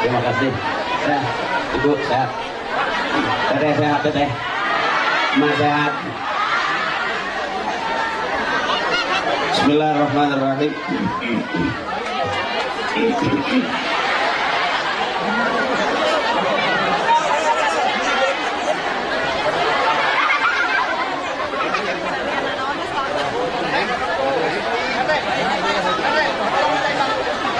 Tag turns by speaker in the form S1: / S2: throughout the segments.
S1: Terima kasih. Ibu sehat. Teteh sehat, teteh. Emak sehat. Bismillahirrahmanirrahim.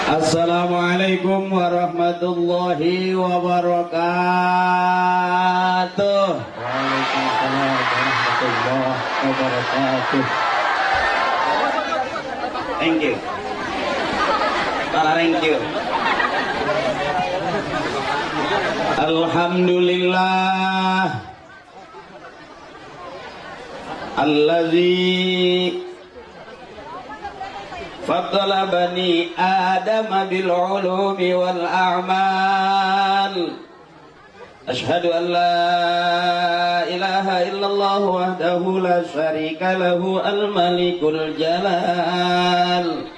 S1: Assalamualaikum warahmatullahi wabarakatuh.
S2: Waalaikumsalam warahmatullahi wabarakatuh.
S1: Thank you. Thank you. Alhamdulillah Allazi faddala bani Adam bil ulumi wal a'mal. Ashhadu an la ilaha illallah wahdahu la syarika lahu al malikul jalal.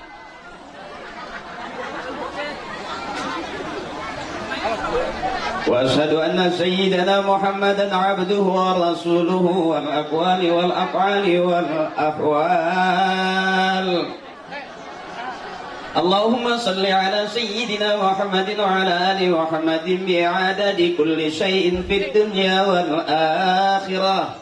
S1: Wa ashhadu anna sayyidana Muhammadan abduhu wa rasuluhu wal aqwali wal af'ali wal ahwal. Allahumma salli ala sayyidina Muhammadin wa ala ali Muhammadin bi'adadi kulli syai'in fid dunya wal akhirah.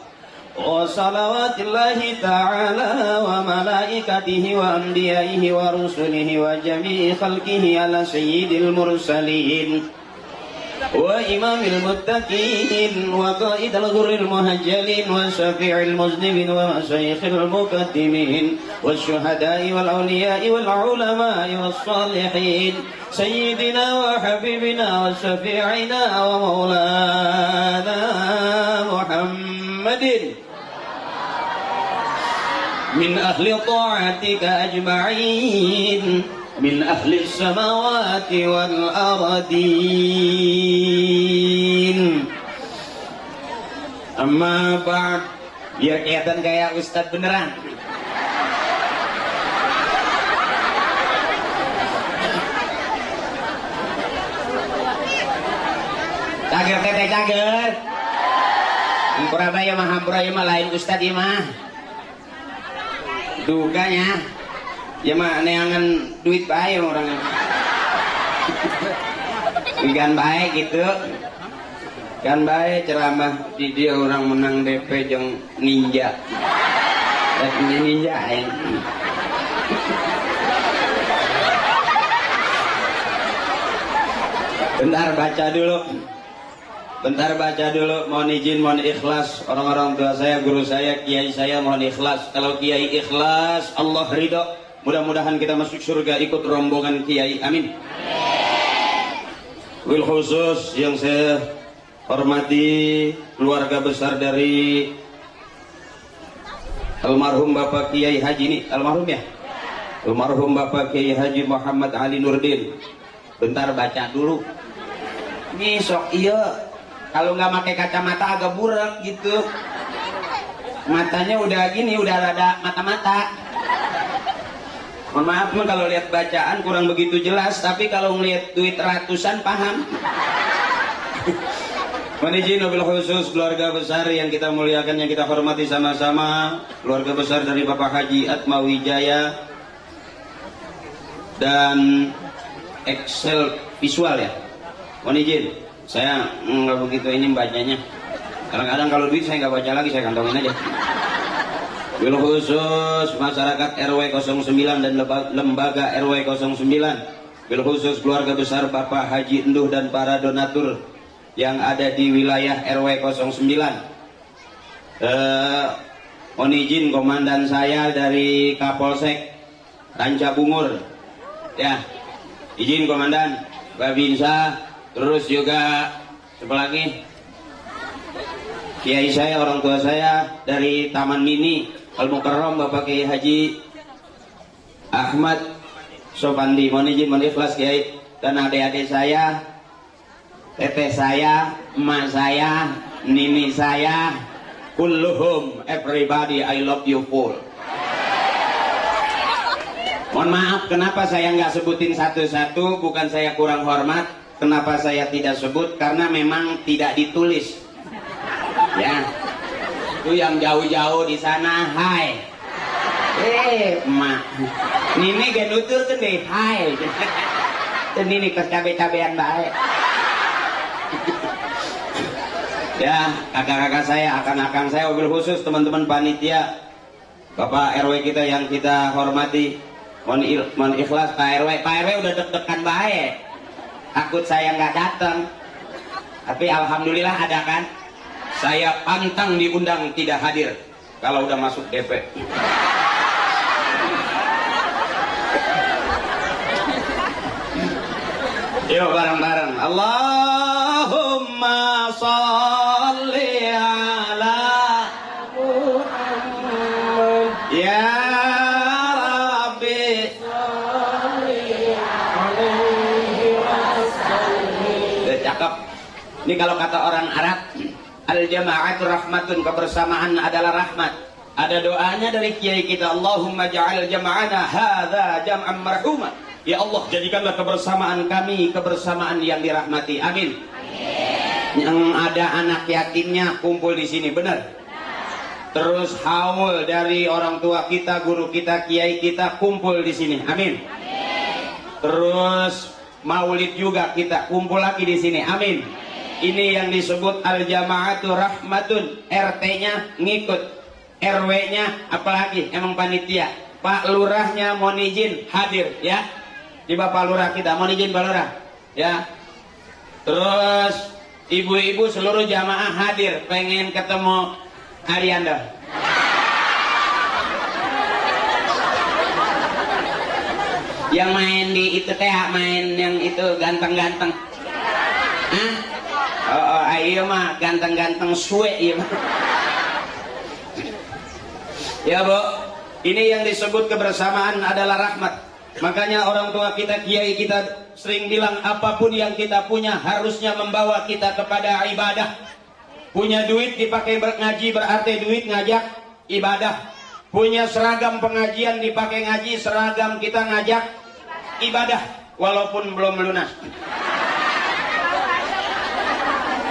S1: Wa salawatillahi ta'ala wa malaikatihi wa anbiya'ihi wa rusulihi wa jami'i khalqihi ala sayyidil mursalin wa imamil muttaqin wa qaidil ghurril muhajjalin wa syafi'il muznibin wa masyayikhil muqaddimin wa syuhada'i wal awliya'i wal ulama'i was salihin sayyidina wa habibina wa syafi'ina wa maulana Muhammadin min ahli ta'atika ajma'in min ahli samawati wal ardin. Amma ba'd, biar kelihatan kayak ustadz beneran. Cager teteh cager. Kurabaya mah hampura mah lain ustadz ieu mah. Duganya ya mah neangan duit bae orangnya. Ikan bae gitu. Kan bae ceramah di dia orang menang DP jeung ninja. Ninja aing. Bentar baca dulu, mohon izin, mohon ikhlas. Orang-orang tua saya, guru saya, kiai saya mohon ikhlas. Kalau kiai ikhlas, Allah ridho. Mudah-mudahan kita masuk surga ikut rombongan kiai, amin. Wil khusus yang saya hormati keluarga besar dari almarhum Bapak Kiai Haji ini, almarhum ya? Almarhum Bapak Kiai Haji Muhammad Ali Nurdin. Bentar baca dulu. Ini sok iya Kalau nggak pakai kacamata agak burak gitu. Matanya udah gini, udah rada mata-mata. Mohon maaf kalau lihat bacaan kurang begitu jelas, tapi kalau ngelihat duit ratusan paham. Mohon izin wabil khusus keluarga besar yang kita muliakan, yang kita hormati sama-sama, keluarga besar dari Bapak Haji Atmawijaya dan Excel Visual ya. Mohon izin, saya nggak begitu ini bacanya. Kadang-kadang kalau duit saya nggak baca lagi, saya kantongin aja. Bil khusus masyarakat RW 09 dan lembaga RW 09. Bil khusus keluarga besar Bapak Haji Enduh dan para donatur yang ada di wilayah RW 09. Mohon izin komandan saya dari Kapolsek Ranca Bungur. Ya, izin komandan Babinsa, terus juga siapa lagi? Kiai saya, orang tua saya dari Taman Mini Al Mukarram Bapak Kiai Haji Ahmad Sopandi. Mohon izin, mohon ikhlas Kiai, dan adik-adik saya, teteh saya, emak saya, nini saya, kulluhum, everybody, I love you full. Mohon maaf kenapa saya nggak sebutin satu-satu, bukan saya kurang hormat. Kenapa saya tidak sebut? Karena memang tidak ditulis. Ya, itu yang jauh-jauh di sana, hai. Emak, nini genutur kan deh, hai. Dan ini kecabe-cabean baik. Ya, kakak-kakak saya, akang-akang saya, wabil khusus teman-teman panitia, Bapak RW kita yang kita hormati, mohon ikhlas Pak RW. Pak RW udah deg-degan baik, takut saya nggak datang, tapi alhamdulillah ada kan. Saya pantang diundang tidak hadir kalau udah masuk DP. Yuk bareng-bareng. Allahumma sholli ala Muhammad. Ya Rabbi sholli alaihi wasallam. Cakep. Ini kalau kata orang Arab, al-jama'atu rahmatun, kebersamaan adalah rahmat. Ada doanya dari kiai kita, Allahumma ja'al jama'ana hadza jam'an marhuma. Ya Allah, jadikanlah kebersamaan kami kebersamaan yang dirahmati. Amin. Yang ada anak yatimnya kumpul di sini, benar? Terus haul dari orang tua kita, guru kita, kiai kita kumpul di sini. Amin. Terus maulid juga kita kumpul lagi di sini. Amin. Ini yang disebut al-jama'atu rahmatun. RT-nya ngikut, RW-nya apalagi emang panitia. Pak lurahnya mohon izin hadir ya. Di Bapak lurah kita mohon izin Pak lurah ya. Terus ibu-ibu seluruh jamaah hadir, pengen ketemu Arianda. Yang main di itu teh, main yang itu ganteng-ganteng. Hah? Oh, ayo mah ganteng-ganteng suwe ya. Ya Bu, ini yang disebut kebersamaan adalah rahmat. Makanya orang tua kita, kiai kita sering bilang apapun yang kita punya harusnya membawa kita kepada ibadah. Punya duit dipakai ngaji berarti duit ngajak ibadah. Punya seragam pengajian dipakai ngaji, seragam kita ngajak ibadah walaupun belum lunas.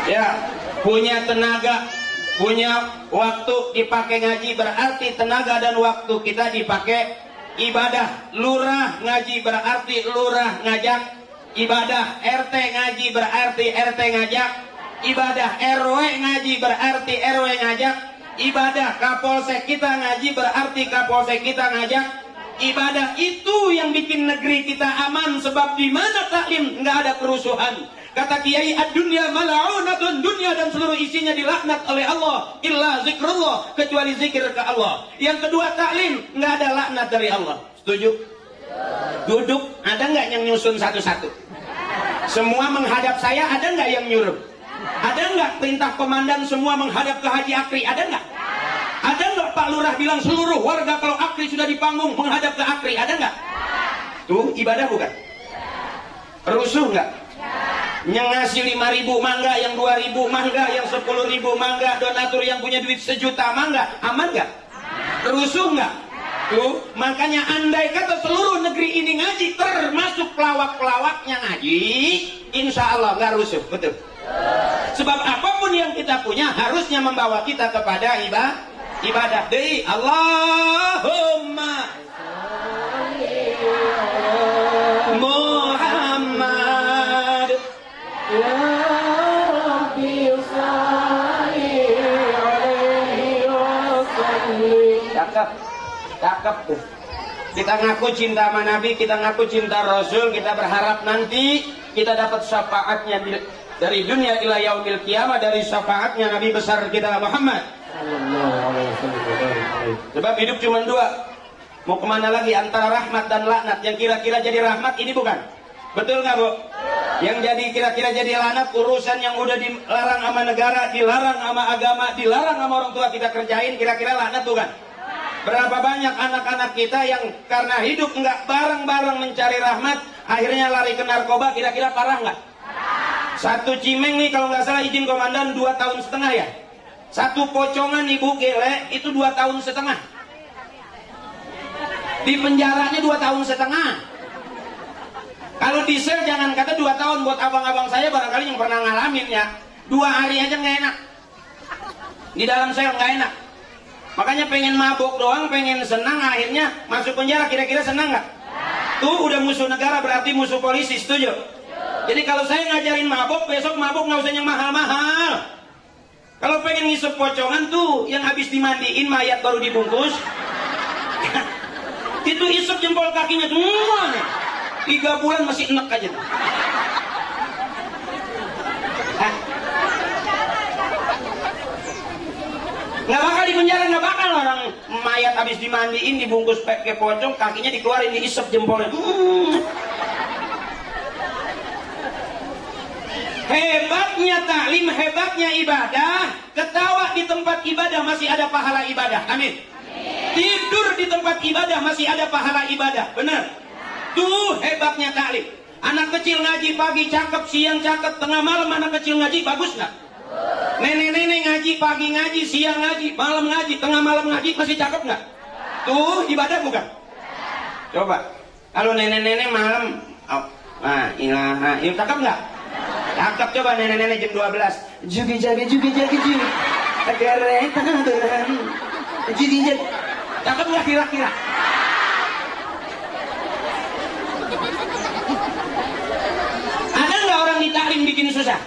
S1: Ya, punya tenaga, punya waktu dipakai ngaji berarti tenaga dan waktu kita dipakai ibadah. Lurah ngaji berarti lurah ngajak ibadah. RT ngaji berarti RT ngajak ibadah. RW ngaji berarti RW ngajak ibadah. Kapolsek kita ngaji berarti Kapolsek kita ngajak ibadah. Itu yang bikin negeri kita aman, sebab di mana taklim nggak ada kerusuhan. Kata Kiai, ad-dunya mal'unatun, dunia dan seluruh isinya dilaknat oleh Allah, illa zikrullah, kecuali zikir ke Allah. Yang kedua taklim, nggak ada laknat dari Allah. Setuju? Duduk, ada nggak yang nyusun satu-satu? Semua menghadap saya, ada nggak yang nyuruh? Ada nggak perintah komandan semua menghadap ke Haji Akri? Ada nggak? Ada nggak Pak Lurah bilang seluruh warga kalau Akri sudah di panggung menghadap ke Akri? Ada nggak? Tuh ibadah bukan? Rusuh nggak? Yang ngasih 5.000 mangga, yang 2.000 mangga, yang 10.000 mangga, donatur yang punya duit 1 juta mangga, aman gak? Terusuh gak? Tuh, makanya andai kata seluruh negeri ini ngaji, termasuk pelawak-pelawaknya ngaji, insya Allah gak rusuh, betul. Sebab apapun yang kita punya harusnya membawa kita kepada ibadah. Dei Allahumma Muhammad
S2: Ya Rabbi salli alaihi wa sallim.
S1: Cakep tuh. Kita ngaku cinta sama Nabi, kita ngaku cinta Rasul, kita berharap nanti kita dapat syafaatnya dari dunia ila yaumil qiyamah, dari syafaatnya Nabi besar kita Muhammad. Sebab hidup cuma 2. Mau kemana lagi antara rahmat dan laknat? Yang kira-kira jadi rahmat ini bukan? Betul nggak, Bu? Yang jadi kira-kira jadi laknat, urusan yang udah dilarang sama negara, dilarang sama agama, dilarang sama orang tua kita kerjain, kira-kira laknat bukan? Berapa banyak anak-anak kita yang karena hidup nggak bareng-bareng mencari rahmat, akhirnya lari ke narkoba, kira-kira parah nggak? Satu cimeng nih kalau nggak salah izin komandan 2 tahun setengah ya. Satu pocongan ibu gele itu 2 tahun setengah. Di penjaranya 2 tahun setengah. Kalau di sel jangan kata 2 tahun, buat abang-abang saya barangkali yang pernah ngalamin ya, 2 hari aja nggak enak. Di dalam sel nggak enak. Makanya pengen mabuk doang, pengen senang, akhirnya masuk penjara. Kira-kira senang nggak? Tuh udah musuh negara, berarti musuh polisi, setuju? Jadi kalau saya ngajarin mabuk, besok mabuk nggak usah yang mahal-mahal. Kalau pengen ngisep pocongan tuh, yang habis dimandiin mayat baru dibungkus, itu isep jempol kakinya semua nih. 3 bulan masih enek aja tuh. Nggak bakal di penjara, nggak bakal. Orang mayat habis dimandiin, dibungkus pakai pocong, kakinya dikeluarin, diisep jempolnya. Hebatnya taklim, hebatnya ibadah. Ketawa di tempat ibadah masih ada pahala ibadah. Amin. Tidur di tempat ibadah masih ada pahala ibadah. Benar. Tuh hebatnya taklim. Anak kecil ngaji pagi cakep, siang cakep, tengah malam anak kecil ngaji, bagus nggak? Nenek-nenek ngaji pagi ngaji, siang ngaji, malam ngaji, tengah malam ngaji, masih cakep nggak? Tuh ibadah bukan? Coba. Kalau nenek-nenek malam, ilaha, ini cakep nggak? Cakep. Coba nenek-nenek jam 12. Jugi-jagi. Agar tangan. Jugi-jagi. Cakep nggak kira-kira? Ada nggak orang di taklim bikin susah?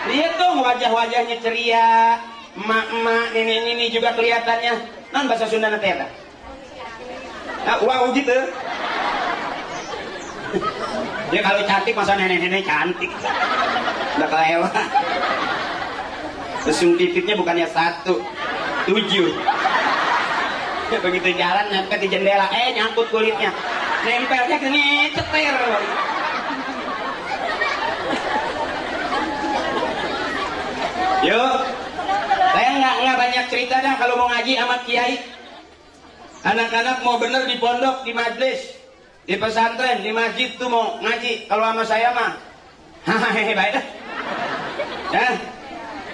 S1: Lihat dong wajah-wajahnya ceria, emak-emak, nenek-nenek juga kelihatannya. Non bahasa Sunda nanti ya? Wow gitu. Dia kalau cantik masa nenek-nenek cantik. Udah kelewat. Lesung titiknya bukannya 1, 7. Ya, begitu jalan nyampe di jendela, nyangkut kulitnya. Nempelnya gini, ceter. Yuk, saya nggak banyak cerita dah kalau mau ngaji sama kiai. Anak-anak mau bener di pondok, di majlis, di pesantren, di masjid tuh mau ngaji. Kalau sama saya mah, hahaha baik dah. Ya,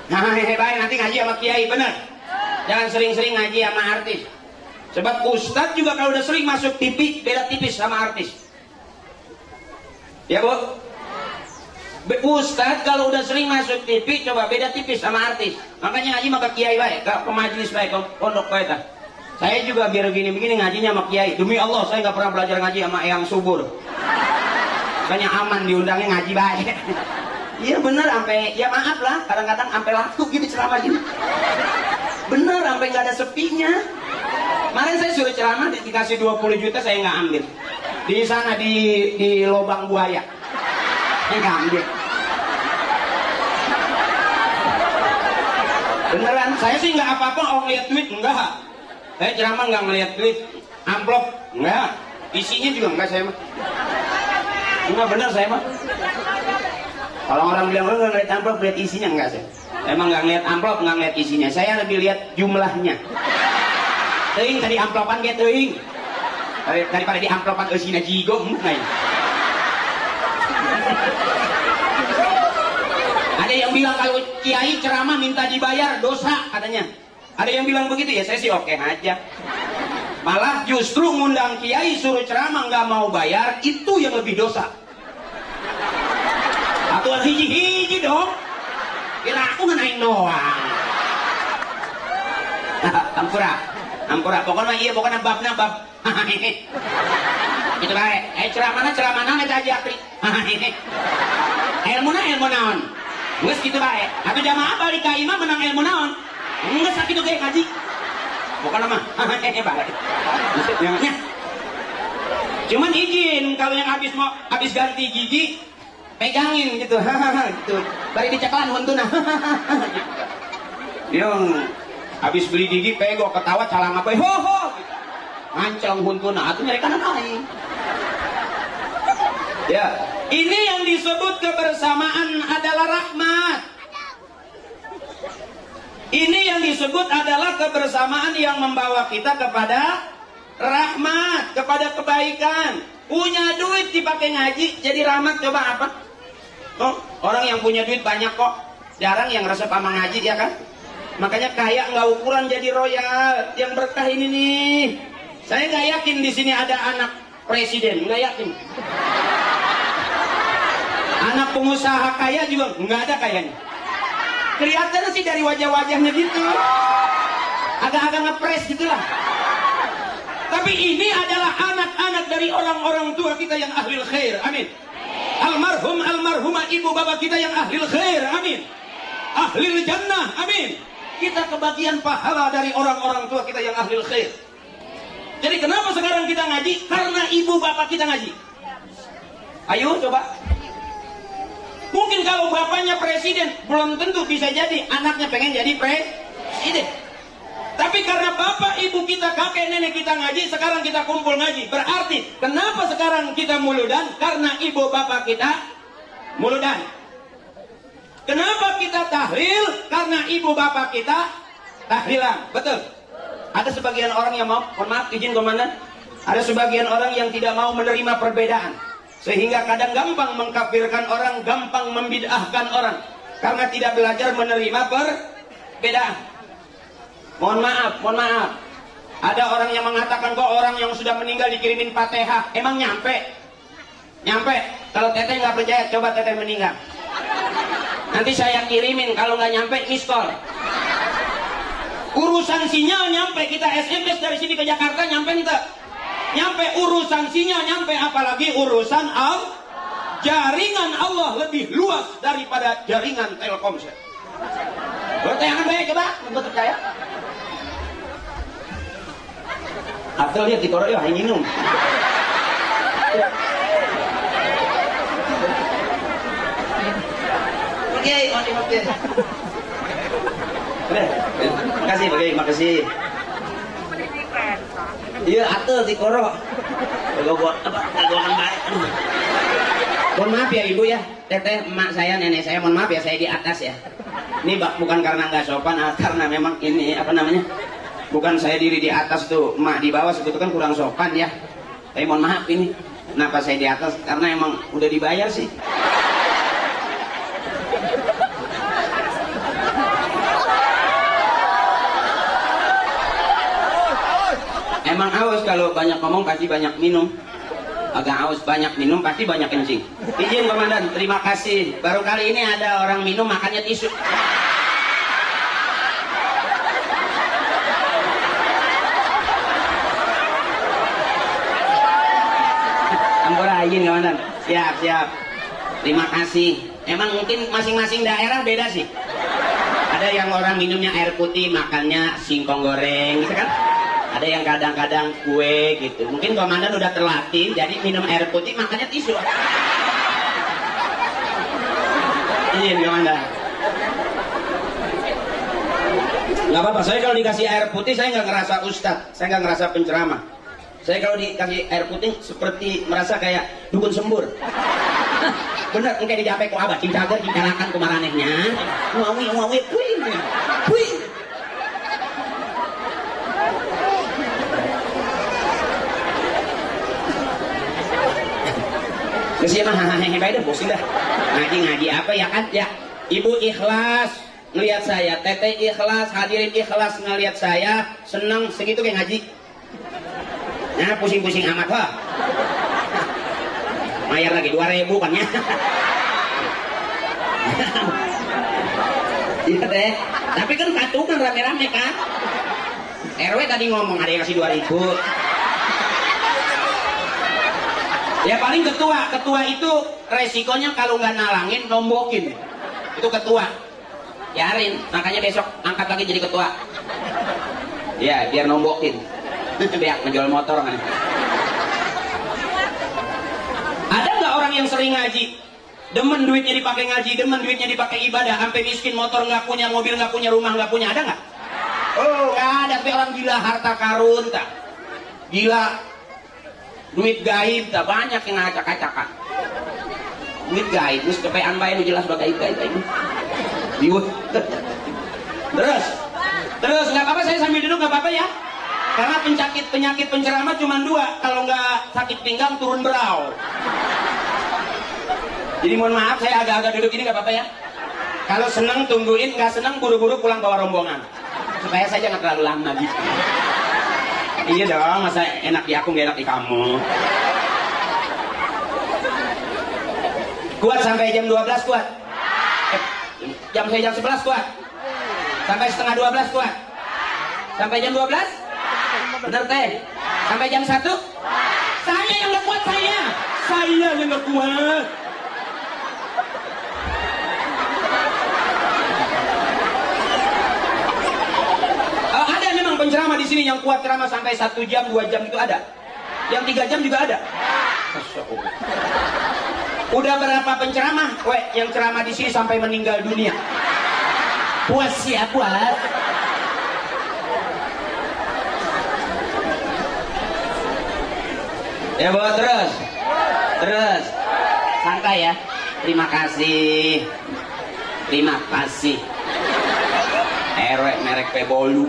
S1: hahaha baik nanti ngaji sama kiai bener. Jangan sering-sering ngaji sama artis. Sebab ustadz juga kalau udah sering masuk TV beda tipis sama artis. Ya Bu. Ustadz kalau udah sering masuk TV coba beda tipis sama artis. Makanya ngaji maka kiai baik, ke majelis baik, ke pondok baik. Saya juga biar begini-begini ngajinya sama kiai. Demi Allah saya nggak pernah belajar ngaji sama Eyang Subur. Makanya aman diundangnya ngaji baik. Iya bener, sampai ya maaf lah kadang-kadang sampai laku gitu ceramah gini. Bener sampai nggak ada sepinya. Kemarin saya suruh ceramah dikasih 20 juta saya nggak ambil. Di sana di lubang buaya. Saya nggak ambil. Beneran, saya sih nggak apa-apa orang lihat duit, enggak. Saya ceramah nggak ngeliat duit, amplop, enggak. Isinya juga enggak saya mah. Enggak bener saya mah. Kalau orang bilang lo nggak ngeliat amplop, lihat isinya enggak saya. Emang nggak ngeliat amplop, nggak ngeliat isinya. Saya lebih lihat jumlahnya. Teuing tadi amplopan kayak teuing. Daripada di amplopan isinya jigo, mungkin. bilang kalau kiai ceramah minta dibayar dosa katanya. Ada yang bilang begitu ya, saya sih oke aja. Malah justru ngundang kiai suruh ceramah nggak mau bayar, itu yang lebih dosa. Atuan hiji-hiji dong. Kira aku ngenain doang. Ampura. Pokoknya iya, pokoknya bab. Itu baik. Ceramah eta aja pri. Ilmu naon. Geus kitu bae. Atuh jamaah balik ka imam menang ilmu naon? Geus sakitu ge ngaji. Pokoknya mah bae. Cuman izin kalau yang habis ganti gigi pegangin gitu. Gitu. Bari diceklan huntuna. Yang habis beli gigi pegok ketawa calang apa ho ngancang huntuna atuh nyari kanan aing. Ya, ini yang disebut kebersamaan adalah rahmat. Ini yang disebut adalah kebersamaan yang membawa kita kepada rahmat, kepada kebaikan. Punya duit dipakai ngaji jadi rahmat, coba apa? Oh, orang yang punya duit banyak kok, jarang yang resep sama ngaji ya kan? Makanya kaya nggak ukuran jadi royal, yang berkah ini nih. Saya nggak yakin di sini ada anak presiden, nggak yakin. Anak pengusaha kaya juga nggak ada kayaknya. Kelihatannya sih dari wajah-wajahnya gitu, agak-agak ngepres gitulah. Tapi ini adalah anak-anak dari orang-orang tua kita yang ahlil khair, amin. Almarhumah ibu bapak kita yang ahlil khair, amin. Ahlil jannah, amin. Kita kebagian pahala dari orang-orang tua kita yang ahlil khair. Jadi kenapa sekarang kita ngaji? Karena ibu bapak kita ngaji. Ayo coba. Mungkin kalau bapaknya presiden, belum tentu bisa jadi anaknya pengen jadi presiden. Tapi karena bapak ibu kita, kakek nenek kita ngaji, sekarang kita kumpul ngaji. Berarti kenapa sekarang kita muludan? Karena ibu bapak kita muludan. Kenapa kita tahlil? Karena ibu bapak kita tahlilan. Betul. Ada sebagian orang yang mau, mohon maaf izin komandan, ada sebagian orang yang tidak mau menerima perbedaan. Sehingga kadang gampang mengkafirkan orang, gampang membid'ahkan orang. Karena tidak belajar menerima perbedaan. Mohon maaf. Ada orang yang mengatakan kok orang yang sudah meninggal dikirimin Fatihah. Emang nyampe? Nyampe. Kalau teteh nggak percaya, coba teteh meninggal. Nanti saya kirimin, kalau nggak nyampe, miskol. Urusan sinyal nyampe, kita SMS dari sini ke Jakarta nyampe nih. Nyampe urusan sinyal nyampe, apalagi urusan jaringan Allah lebih luas daripada jaringan Telkomsel. Bertayangan baik coba, untuk percaya. Abdul lihat di korok ya, yang minum. Oke, makasih. Iya, atel di korok. Gua baik. Mohon maaf ya ibu ya, teteh, emak saya, nenek saya, mohon maaf ya saya di atas ya. Ini bukan karena nggak sopan, karena memang ini apa namanya? Bukan saya diri di atas tuh, emak di bawah, sebetulnya kan kurang sopan ya. Tapi mohon maaf ini, kenapa saya di atas? Karena emang udah dibayar sih. Emang haus kalau banyak ngomong pasti banyak minum. Agak haus banyak minum pasti banyak kencing. Izin komandan, terima kasih. Baru kali ini ada orang minum makannya tisu. Ampura izin komandan. Siap. Terima kasih. Emang mungkin masing-masing daerah beda sih. Ada yang orang minumnya air putih, makannya singkong goreng gitu kan. Ada yang kadang-kadang kue gitu. Mungkin komandan udah terlatih, jadi minum air putih makannya tisu. Izin komandan. Nggak apa-apa, saya kalau dikasih air putih saya nggak ngerasa ustadz, saya nggak ngerasa penceramah. Saya kalau dikasih air putih seperti merasa kayak dukun sembur. Bener, kayak dijape ku abah, cincager, cincarakan kumaranehnya. Ngawi, wih. Terus ya mah hehehe baik dah, bosin dah. Ngaji apa ya kan? Ya Ibu ikhlas ngelihat saya, teteh ikhlas, hadirin ikhlas ngelihat saya, senang segitu kayak ngaji. Nah, pusing-pusing amat wah. Bayar lagi 2.000 kan ya. Iya teh. Tapi kan patungan rame-rame kan. RW tadi ngomong ada yang kasih 2.000. Ya paling ketua itu resikonya kalau nggak nalangin nombokin. Itu ketua. Biarin, makanya besok angkat lagi jadi ketua. Ya, biar nombokin. Biar menjual motor kan. Ada nggak orang yang sering ngaji, demen duitnya dipakai ngaji, demen duitnya dipakai ibadah, sampai miskin, motor nggak punya, mobil nggak punya, rumah nggak punya, ada nggak? Oh, nggak ada. Tapi orang gila harta karun tak, gila duit gaib tak, banyak yang ngacak-acakan. Duit gaib, terus kepean bae nu jelas bagai gaib ini. Diut. Terus nggak apa-apa, saya sambil duduk nggak apa-apa ya. Karena penyakit penceramah cuma 2, kalau nggak sakit pinggang turun berau. Jadi mohon maaf saya agak-agak duduk ini nggak apa-apa ya. Kalau seneng tungguin, nggak seneng buru-buru pulang bawa rombongan. Supaya saya jangan terlalu lama gitu. Iya dong, masa enak di aku nggak enak di kamu. Kuat sampai jam 12 kuat. Jam 11 kuat. Sampai setengah 12 kuat. Sampai jam 12? Bener teh? Sampai jam 1? Saya yang gak kuat, saya yang gak kuat. Ada memang penceramah di sini yang kuat ceramah sampai 1 jam, 2 jam itu ada. Yang 3 jam juga ada. Udah berapa penceramah, yang ceramah di sini sampai meninggal dunia? Puas ya, puas. Ya Bu, terus santai ya. Terima kasih RW merek Pebolu,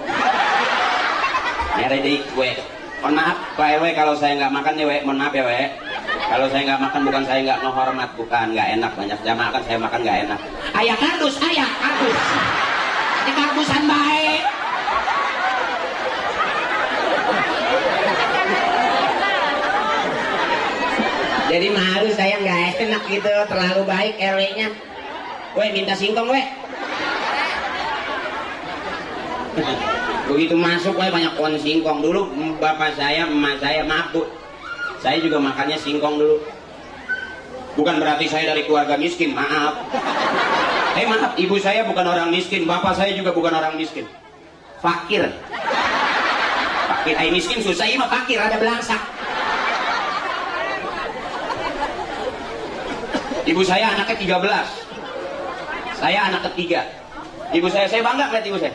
S1: merek di we. Mohon maaf Pak RW kalau saya nggak makan nih we, mohon maaf ya we. Kalau saya nggak makan bukan saya nggak menghormat, bukan nggak enak, banyak jamaah kan saya makan nggak enak. Ayah kardus di kardusan baik. Jadi malu saya nggak enak gitu, terlalu baik RW-nya. Weh minta singkong weh. Begitu masuk weh banyak pohon singkong. Dulu bapak saya, emak saya, maaf Bu, saya juga makannya singkong dulu. Bukan berarti saya dari keluarga miskin, maaf. Maaf, ibu saya bukan orang miskin, bapak saya juga bukan orang miskin. Fakir. Miskin susah, ini mah fakir, ada belangsak. Ibu saya anaknya 13. Saya anak ketiga. Ibu saya bangga ngeliat ibu saya.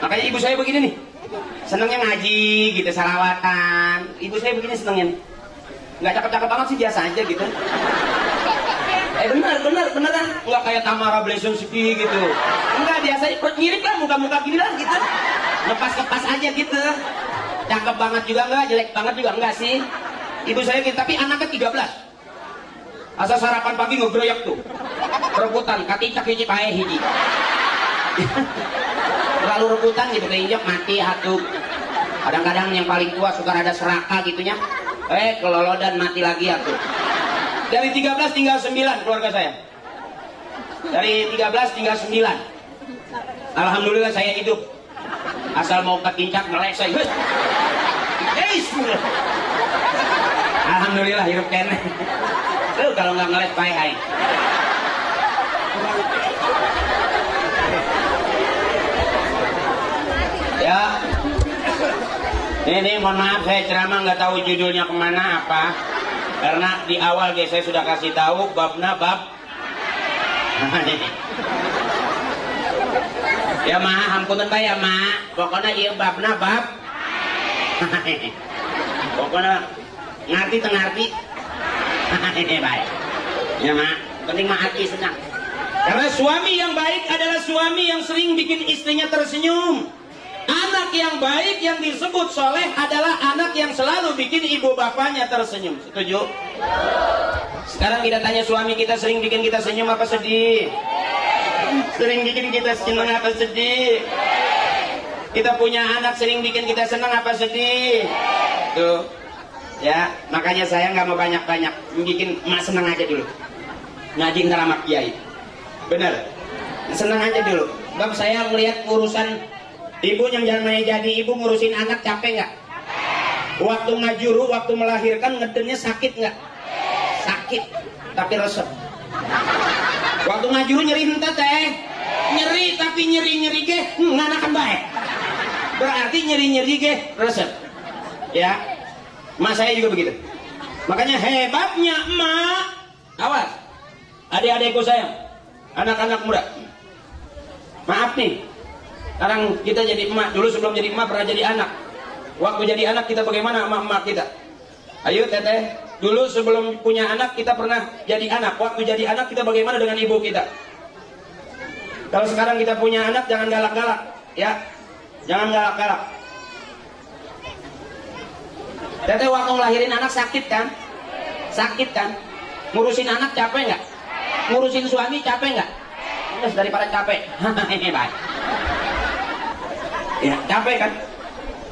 S1: Makanya ibu saya begini nih. Senengnya ngaji gitu, salawatan. Ibu saya begini senengnya nih. Nggak cakep-cakep banget sih, biasa aja gitu. Beneran. Nggak kayak Tamara Blesowski gitu. Enggak, biasa mirip lah, muka-muka gini lah gitu. Lepas-lepas aja gitu. Cakep banget juga enggak, jelek banget juga enggak sih. Ibu saya gitu, tapi anaknya 13. Asal sarapan pagi ngegroyak tuh. Rebutan, katicak hiji pae hiji. Terlalu rebutan gitu, keinjak mati hatu. Kadang-kadang yang paling tua suka ada seraka gitunya. Kelolodan mati lagi hatu. Dari 13 tinggal 9 keluarga saya. Dari 13 tinggal 9. Alhamdulillah saya hidup. Asal mau kekincak melek saya. Alhamdulillah hidup kene. Kalau nggak ngeles pae hai. Ya. Ini mohon maaf saya ceramah nggak tahu judulnya kemana apa. Karena di awal guys saya sudah kasih tahu babna bab. Ya ma, ampunten bae ya ma. Pokoknya ieu babna bab. Pokoknya ngerti tengarti. Baik. Ya mak, penting mah hati senang. Karena suami yang baik adalah suami yang sering bikin istrinya tersenyum. Anak yang baik yang disebut soleh adalah anak yang selalu bikin ibu bapaknya tersenyum. Setuju? Sekarang kita tanya suami kita sering bikin kita senyum apa sedih? Sering bikin kita senang apa sedih? Kita punya anak sering bikin kita senang apa sedih? Tuh. Ya, makanya saya nggak mau banyak-banyak, bikin emak senang aja dulu. Ngaji ntar sama kiai. Bener. Senang aja dulu. Bang, saya melihat urusan ibu yang namanya jadi ibu ngurusin anak capek nggak? Waktu ngajuru, waktu melahirkan ngedennya sakit nggak? Sakit, tapi resep. Waktu ngajuru nyeri henteu teh. Nyeri tapi nyeri ge nganakan baik. Berarti nyeri ge resep. Ya. Emak saya juga begitu. Makanya hebatnya emak. Awas. Adik-adikku sayang. Anak-anak muda. Maaf nih. Sekarang kita jadi emak. Dulu sebelum jadi emak pernah jadi anak. Waktu jadi anak kita bagaimana emak-emak kita? Ayo teteh. Dulu sebelum punya anak kita pernah jadi anak. Waktu jadi anak kita bagaimana dengan ibu kita? Kalau sekarang kita punya anak jangan galak-galak, ya. Jangan galak-galak. Teteh waktu ngelahirin anak sakit kan? Sakit kan? Ngurusin anak capek nggak? Ngurusin suami capek nggak? Yes, daripada capek. Baik. Ya, capek kan?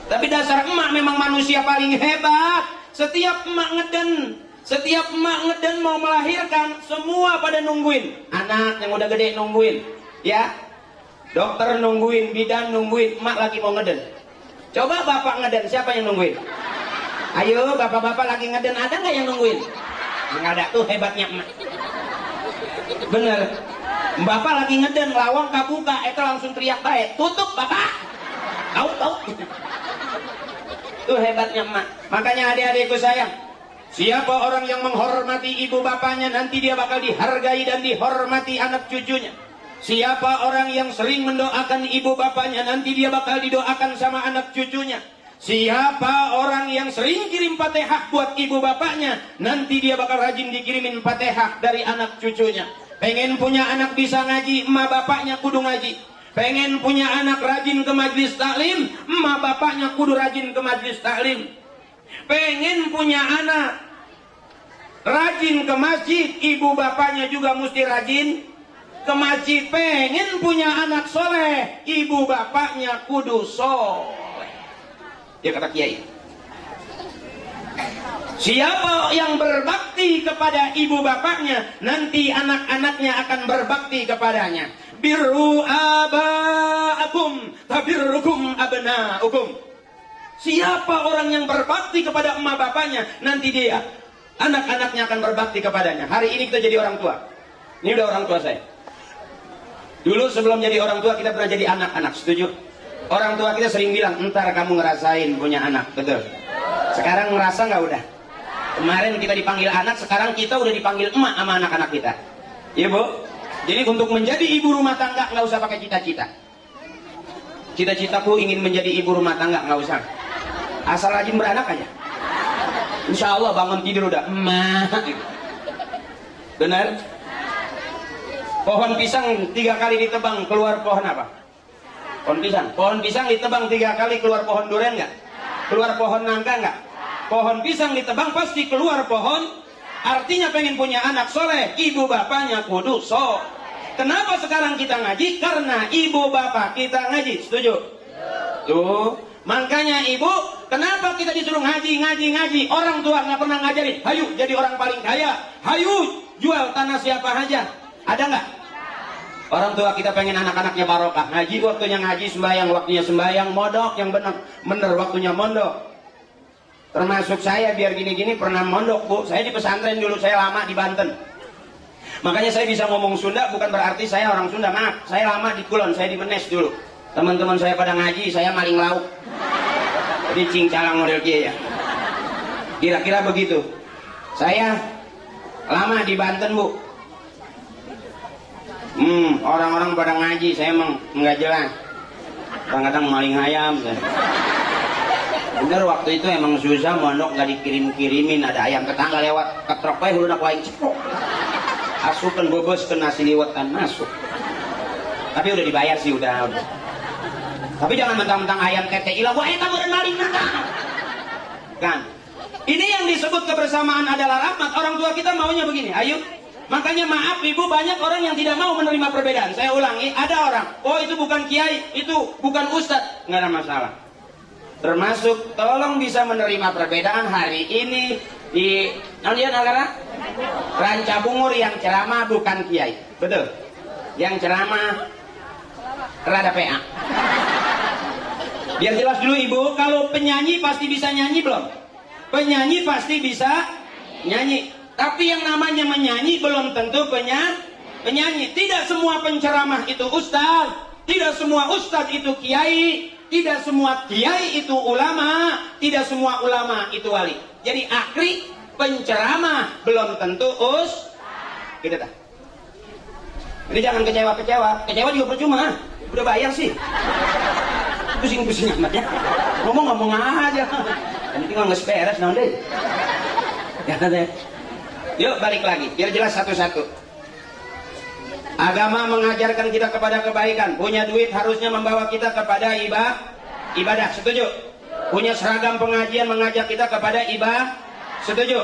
S1: Tapi dasar emak memang manusia paling hebat. Setiap emak ngeden mau melahirkan, semua pada nungguin. Anak yang udah gede nungguin, ya. Dokter nungguin, bidan nungguin, emak lagi mau ngeden. Coba bapak ngeden, siapa yang nungguin? Ayo, bapak-bapak lagi ngeden, ada nggak yang nungguin? Nggak ada, tuh hebatnya emak. Bener. Bapak lagi ngeden, lawang kabuka, itu langsung teriak baik, tutup bapak. Tahu. Itu hebatnya emak. Makanya adik-adikku sayang, siapa orang yang menghormati ibu bapaknya, nanti dia bakal dihargai dan dihormati anak cucunya. Siapa orang yang sering mendoakan ibu bapaknya, nanti dia bakal didoakan sama anak cucunya. Siapa orang yang sering kirim Fatihah buat ibu bapaknya, nanti dia bakal rajin dikirimin Fatihah dari anak cucunya. Pengen punya anak bisa ngaji, emak bapaknya kudu ngaji. Pengen punya anak rajin ke majlis taklim, emak bapaknya kudu rajin ke majlis taklim. Pengen punya anak rajin ke masjid, ibu bapaknya juga mesti rajin ke masjid. Pengen punya anak soleh, ibu bapaknya kudu soleh. Dia kata kiai. Siapa yang berbakti kepada ibu bapaknya, nanti anak-anaknya akan berbakti kepadanya. Birru aba'akum tabirrukum abna'ukum. Siapa orang yang berbakti kepada emak bapaknya, nanti dia anak-anaknya akan berbakti kepadanya. Hari ini kita jadi orang tua. Ini udah orang tua saya. Dulu sebelum jadi orang tua kita pernah jadi anak-anak, setuju? Orang tua kita sering bilang, entar kamu ngerasain punya anak, betul? Sekarang ngerasa nggak udah? Kemarin kita dipanggil anak, sekarang kita udah dipanggil emak sama anak-anak kita. Iya bu? Jadi untuk menjadi ibu rumah tangga nggak usah pakai cita-cita. Cita-citaku ingin menjadi ibu rumah tangga, nggak usah. Asal rajin beranak aja. Insya Allah bangun tidur udah emak. Benar? Pohon pisang 3 kali ditebang keluar pohon apa? Pohon pisang. Pohon pisang ditebang 3 kali keluar pohon durian nggak? Keluar pohon nangka nggak? Pohon pisang ditebang pasti keluar pohon. Artinya pengen punya anak soleh, ibu bapaknya kudu soleh. Kenapa sekarang kita ngaji? Karena ibu bapak kita ngaji. Setuju? Tuh. Makanya ibu, kenapa kita disuruh ngaji? Orang tua nggak pernah ngajarin. Hayu jadi orang paling kaya. Hayu jual tanah siapa aja. Ada nggak? Orang tua kita pengen anak-anaknya barokah. Ngaji waktunya ngaji, sembahyang waktunya sembahyang, mondok yang bener waktunya mondok. Termasuk saya biar gini-gini pernah mondok bu. Saya di pesantren dulu, saya lama di Banten. Makanya saya bisa ngomong Sunda bukan berarti saya orang Sunda. Maaf, saya lama di Kulon, saya di Menes dulu. Teman-teman saya pada ngaji, saya maling lauk. Jadi cingcalang model kia ya. Kira-kira begitu. Saya lama di Banten bu. Orang-orang pada ngaji, saya emang nggak jelas. Kadang-kadang maling ayam. Bener waktu itu emang susah mondok nggak dikirim-kirimin. Ada ayam tetangga lewat ketrok wae hulunak wae ceprok. Asupan bobos ke nasi liwet kan masuk. Tapi udah dibayar sih udah. Tapi jangan mentang-mentang ayam tete ilang, wah eta meureun maling nakal. Kan? Ini yang disebut kebersamaan adalah rahmat. Orang tua kita maunya begini, ayo Makanya maaf ibu, banyak orang yang tidak mau menerima perbedaan. Saya ulangi, ada orang, oh itu bukan kiai, itu bukan ustadz, nggak ada masalah. Termasuk tolong bisa menerima perbedaan hari ini di Ranca Bungur yang ceramah bukan kiai, betul? Yang ceramah rada PA. Biar jelas dulu ibu, kalau penyanyi pasti bisa nyanyi belum? Penyanyi pasti bisa nyanyi. Tapi yang namanya menyanyi belum tentu penyanyi. Tidak semua penceramah itu ustaz. Tidak semua ustaz itu kiai. Tidak semua kiai itu ulama. Tidak semua ulama itu wali. Jadi akri penceramah belum tentu gitu dah. Jadi jangan kecewa-kecewa. Kecewa juga percuma. Udah bayar sih. Pusing-pusing amat ya. Ngomong-ngomong aja. Ini tinggal nge-beres naon deh. Ya tadi. Yuk balik lagi, biar jelas satu-satu. Agama mengajarkan kita kepada kebaikan. Punya duit harusnya membawa kita kepada ibadah. Setuju? Punya seragam pengajian mengajak kita kepada setuju?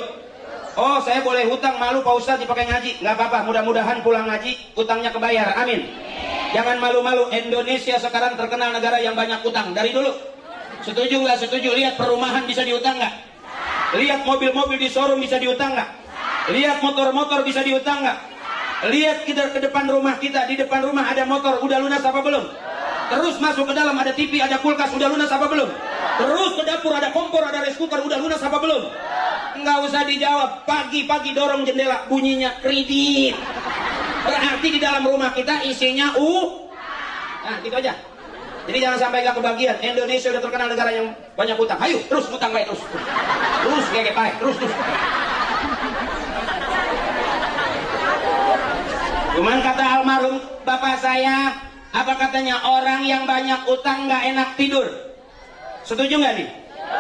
S1: Oh, saya boleh hutang, malu Pak Ustadz dipakai ngaji. Nggak apa-apa, mudah-mudahan pulang ngaji utangnya kebayar. Amin. Jangan malu-malu. Indonesia sekarang terkenal negara yang banyak utang dari dulu. Setuju nggak? Setuju. Lihat perumahan bisa diutang nggak? Lihat mobil-mobil di showroom bisa diutang nggak? Lihat motor-motor bisa diutang nggak? Lihat kita ke depan rumah kita, di depan rumah ada motor, udah lunas apa belum? Terus masuk ke dalam ada TV, ada kulkas, udah lunas apa belum? Terus ke dapur ada kompor, ada rice cooker, udah lunas apa belum? Nggak usah dijawab. Pagi-pagi dorong jendela, bunyinya kredit. Berarti di dalam rumah kita isinya Nah, gitu aja. Jadi jangan sampai nggak kebagian. Indonesia udah terkenal negara yang banyak utang. Ayo, terus utang baik terus. Terus kayak baik, terus. Cuman kata almarhum bapak saya, apa katanya, orang yang banyak utang nggak enak tidur. Setuju nggak nih?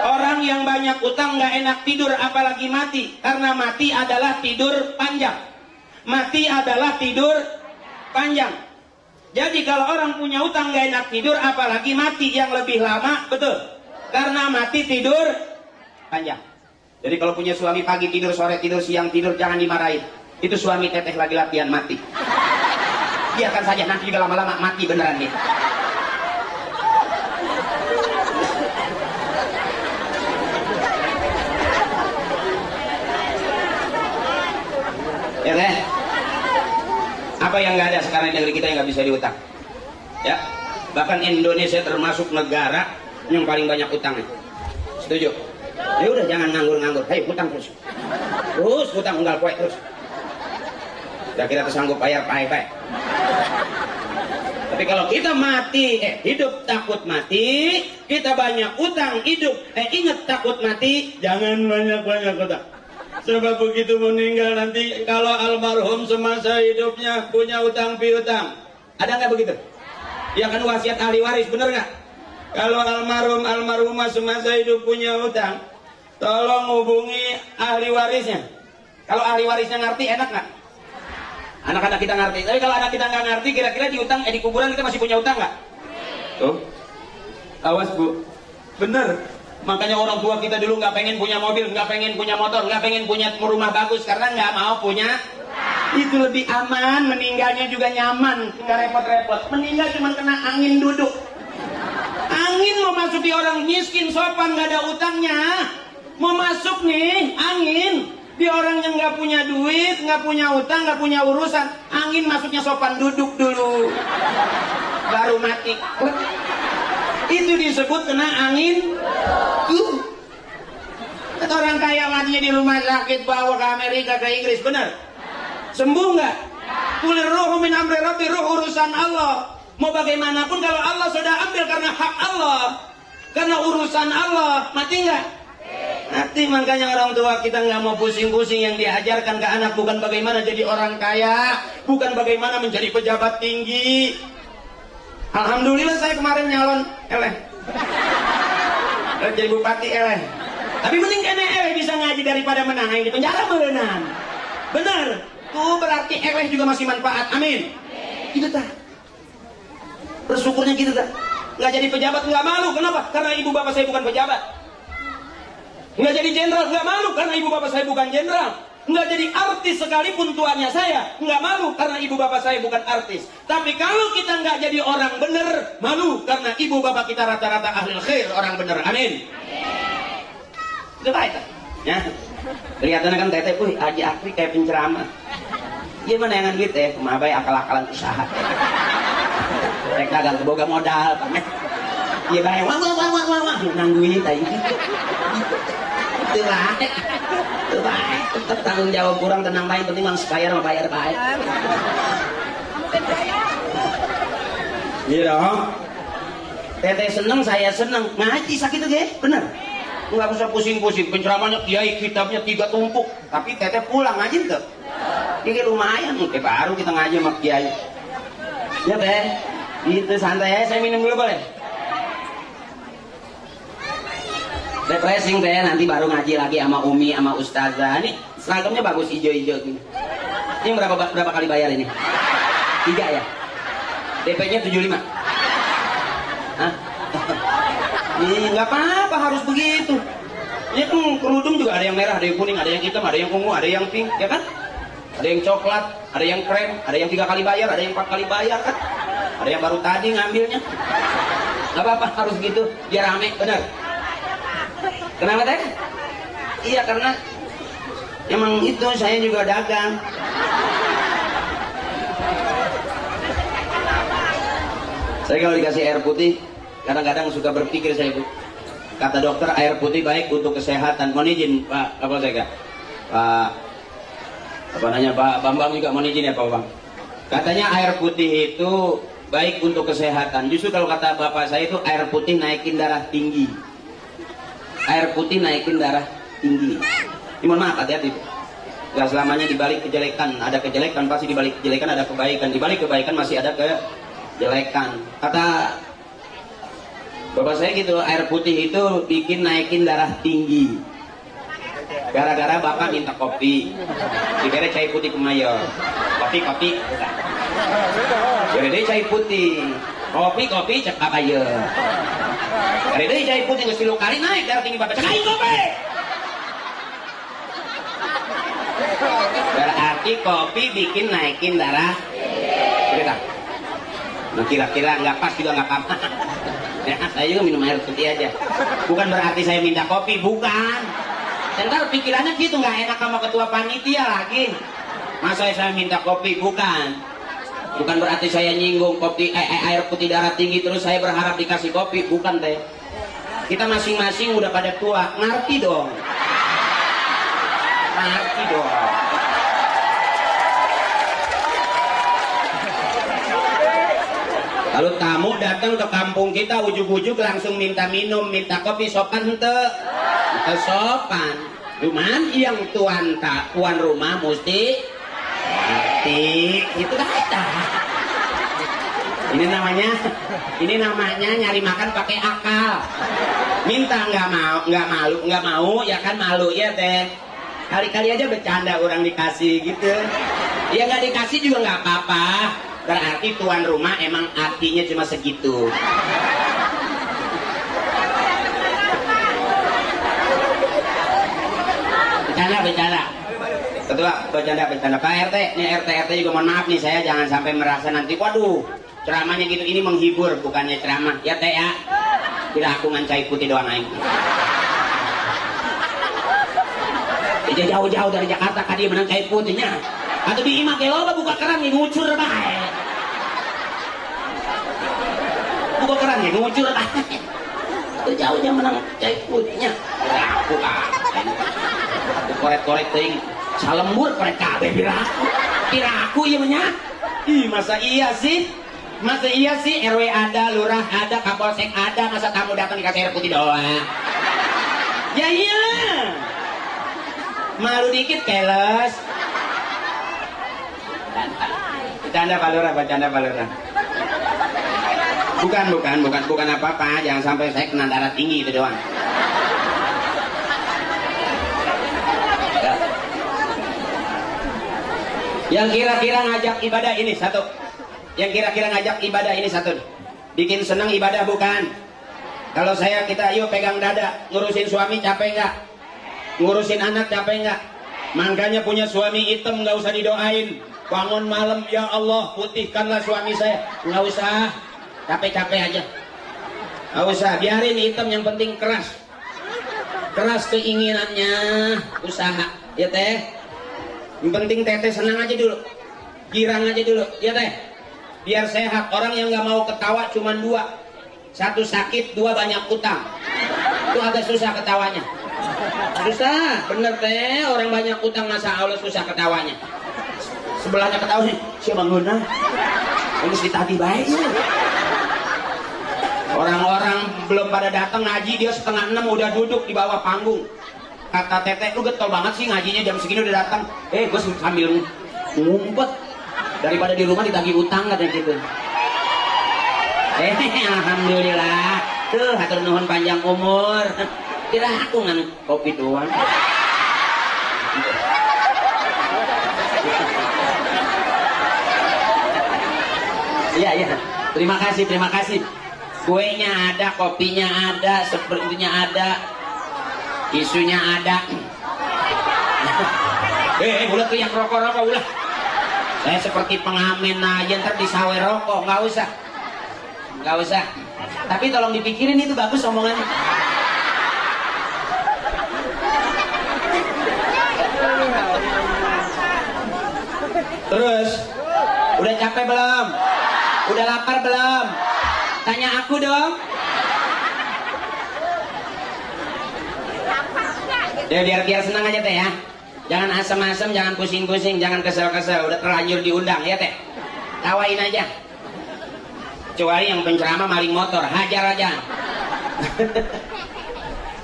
S1: Orang yang banyak utang nggak enak tidur, apalagi mati. Karena mati adalah tidur panjang. Mati adalah tidur panjang. Jadi kalau orang punya utang nggak enak tidur, apalagi mati yang lebih lama, betul? Karena mati tidur panjang. Jadi kalau punya suami pagi tidur, sore tidur, siang tidur, jangan dimarahin. Itu suami teteh lagi latihan mati. Biarkan saja, nanti juga lama-lama mati beneran nih. Ya teh, apa yang nggak ada sekarang di negeri kita yang nggak bisa diutang? Ya, bahkan Indonesia termasuk negara yang paling banyak utangnya. Setuju? Ya udah, jangan nganggur-nganggur. Hei, utang terus. Terus utang unggal poe terus. Udah kita tersanggup bayar pae-pae. Tapi kalau kita mati, hidup takut mati, kita banyak utang hidup, ingat takut mati, jangan banyak-banyak utang. Sebab begitu meninggal nanti, kalau almarhum semasa hidupnya punya utang piutang, ada nggak begitu? Ya kan wasiat ahli waris, bener nggak? Kalau almarhumah semasa hidup punya utang, tolong hubungi ahli warisnya. Kalau ahli warisnya ngerti, enak nggak? Anak-anak kita ngerti. Tapi kalau anak kita nggak ngerti, kira-kira di kuburan kita masih punya utang nggak? Tuh, awas bu, bener. Makanya orang tua kita dulu nggak pengen punya mobil, nggak pengen punya motor, nggak pengen punya rumah bagus karena nggak mau punya. Itu lebih aman, meninggalnya juga nyaman, nggak repot-repot. Meninggal cuma kena angin duduk. Angin mau masuk di orang miskin, sopan, nggak ada utangnya. Mau masuk nih, angin. Di orang yang nggak punya duit, nggak punya utang, nggak punya urusan, angin masuknya sopan, duduk dulu, baru mati. Itu disebut kena angin. Orang kaya matinya di rumah sakit, bawa ke Amerika, ke Inggris, benar? Sembuh nggak? Kulir ruhu min amri rabbi, ruh urusan Allah. Mau bagaimanapun kalau Allah sudah ambil karena hak Allah, karena urusan Allah, mati nggak? Nanti makanya orang tua kita nggak mau pusing-pusing. Yang diajarkan ke anak bukan bagaimana jadi orang kaya, bukan bagaimana menjadi pejabat tinggi. Alhamdulillah saya kemarin nyalon jadi bupati tapi mending kena bisa ngaji daripada menang yang di penjara berenang. Benar tuh, berarti juga masih manfaat. Amin. Gitu tak, bersyukurnya gitu tak. Nggak jadi pejabat nggak malu. Kenapa? Karena ibu bapak saya bukan pejabat. Nggak jadi jenderal nggak malu karena ibu bapak saya bukan jenderal. nggak jadi artis sekalipun tuanya saya, nggak malu karena ibu bapak saya bukan artis. Tapi kalau kita nggak jadi orang bener, malu karena ibu bapak kita rata-rata ahli khair, orang bener. Amin. Itu baik, ya. Kelihatannya kan teteh, Haji Akri kayak penceramah. Gimana yang gitu ya? Mabai akal-akalan usaha. Mereka gak keboga modal, iya baik, wah, nangguin tadi. Itu baik. Itu baik. Tetap tanggung jawab kurang tenang baik, penting mang bayar sama bayar baik. Iya dong. Teteh seneng, saya seneng. Ngaji sakit tuh ya, bener. Nggak usah pusing-pusing. Penceramahnya kiai, kitabnya 3 tumpuk. Tapi teteh pulang ngaji tuh. Ini lumayan, baru kita ngaji sama kiai. Ya teh, itu santai ya. Saya minum dulu boleh? Refreshing teh, nanti baru ngaji lagi sama Umi, sama Ustazah. Ini seragamnya bagus, hijau-hijau gini. Ini berapa kali bayar ini? 3 ya? DP-nya 75. Hah? Nggak apa-apa, harus begitu. Ini kan kerudung juga ada yang merah, ada yang kuning, ada yang hitam, ada yang ungu, ada yang pink, ya kan? Ada yang coklat, ada yang krem, ada yang 3 kali bayar, ada yang 4 kali bayar kan? Ada yang baru tadi ngambilnya. Nggak apa-apa, harus gitu, biar rame, bener. Kenapa teh? Iya karena emang itu saya juga dagang. Saya kalau dikasih air putih, kadang-kadang suka berpikir saya, Bu. Kata dokter air putih baik untuk kesehatan. Mohon izin Pak, apa saya Pak, apa namanya Pak Bambang juga mohon izin ya Pak Bambang. Katanya air putih itu baik untuk kesehatan. Justru kalau kata bapak saya itu air putih naikin darah tinggi. Air putih naikin darah tinggi. Ini mohon maaf, hati-hati. Gak selamanya dibalik kejelekan ada kejelekan, pasti dibalik kejelekan ada kebaikan. Dibalik kebaikan masih ada kejelekan. Kata bapak saya gitu, air putih itu bikin naikin darah tinggi. Gara-gara bapak minta kopi, dikira cai putih kemayor. Kopi. Jadi cai putih. Kopi cekap aja. Hari ini cai putih nggak silu kali naik darah tinggi bapak. Cekain kopi. Berarti kopi bikin naikin darah. Kira. Nah kira-kira nggak pas juga nggak apa-apa. Ya, saya juga minum air putih aja. Bukan berarti saya minta kopi, bukan. Ntar pikirannya gitu nggak enak sama ketua panitia lagi. Masa saya minta kopi, bukan. Bukan berarti saya nyinggung kopi air putih darah tinggi terus saya berharap dikasih kopi, bukan teh. Kita masing-masing udah pada tua, ngerti dong. Ngerti dong. Kalau tamu datang ke kampung kita ujuk-ujuk langsung minta minum, minta kopi, sopan ente? Sopan. Cuman yang tuan rumah mesti itu kata. Ini namanya nyari makan pakai akal. Minta nggak mau ya kan malu ya teh. Kali-kali aja bercanda orang dikasih gitu. Ya nggak dikasih juga nggak apa-apa. Berarti tuan rumah emang artinya cuma segitu. Bercanda. Ketua, bercanda. Pak RT, nih RT juga mohon maaf nih, saya jangan sampai merasa nanti, waduh, ceramahnya gitu, ini menghibur, bukannya ceramah. Ya teh ya, tidak aku ngancai putih doang aing. Jauh-jauh dari Jakarta, kadi menang cai putihnya. Atau di imah kelola buka keran nih, ngucur bae. Buka keran nih, ngucur bae. Jauhnya menang cai putihnya. Ya aku aku korek-korek ting. Salembur korek kabeh piraku iya banyak. Masa iya sih RW ada, lurah ada, kapolsek ada, masa tamu datang dikasih air putih doang. Ya iya. Malu dikit keles. Bercanda Pak Lurah. Bukan apa-apa, jangan sampai saya kena darah tinggi itu doang. Yang kira-kira ngajak ibadah ini satu. Bikin senang ibadah bukan? Kalau kita yuk pegang dada, ngurusin suami capek nggak? Ngurusin anak capek nggak? Makanya punya suami hitam nggak usah didoain. Bangun malam, ya Allah putihkanlah suami saya. Nggak usah, capek-capek aja. Nggak usah, biarin hitam, yang penting keras. Keras keinginannya, usaha, ya teh. Yang penting teteh senang aja dulu, girang aja dulu, ya teh. Biar sehat. Orang yang nggak mau ketawa cuma dua, satu sakit, dua banyak utang. Itu agak susah ketawanya. Susah, bener teh. Orang banyak utang masa Allah susah ketawanya. Sebelahnya ketawa nih, siapa bangunah? Harus ditagih baik. Orang-orang belum pada datang ngaji, dia 5:30 udah duduk di bawah panggung. Kata teteh, lu getol banget sih ngajinya jam segini udah datang. Gue sambil ngumpet daripada di rumah ditagih utang katanya gitu. Alhamdulillah. Tuh, hatur nuhun panjang umur. Kira aku ngan kopi doang. Iya. Terima kasih. Kuenya ada, kopinya ada, sepertinya ada, isunya ada. Ulah tuh yang rokok ulah. Saya seperti pengamen aja, ntar disawer rokok, nggak usah. Tapi tolong dipikirin, itu bagus omongannya. Terus, udah capek belum? Udah lapar belum? Tanya aku dong. Ya biar senang aja teh ya. Jangan asem-asem, jangan pusing-pusing, jangan kesel-kesel. Udah terlanjur diundang ya teh. Tawain aja. Kecuali yang penceramah maling motor, hajar aja.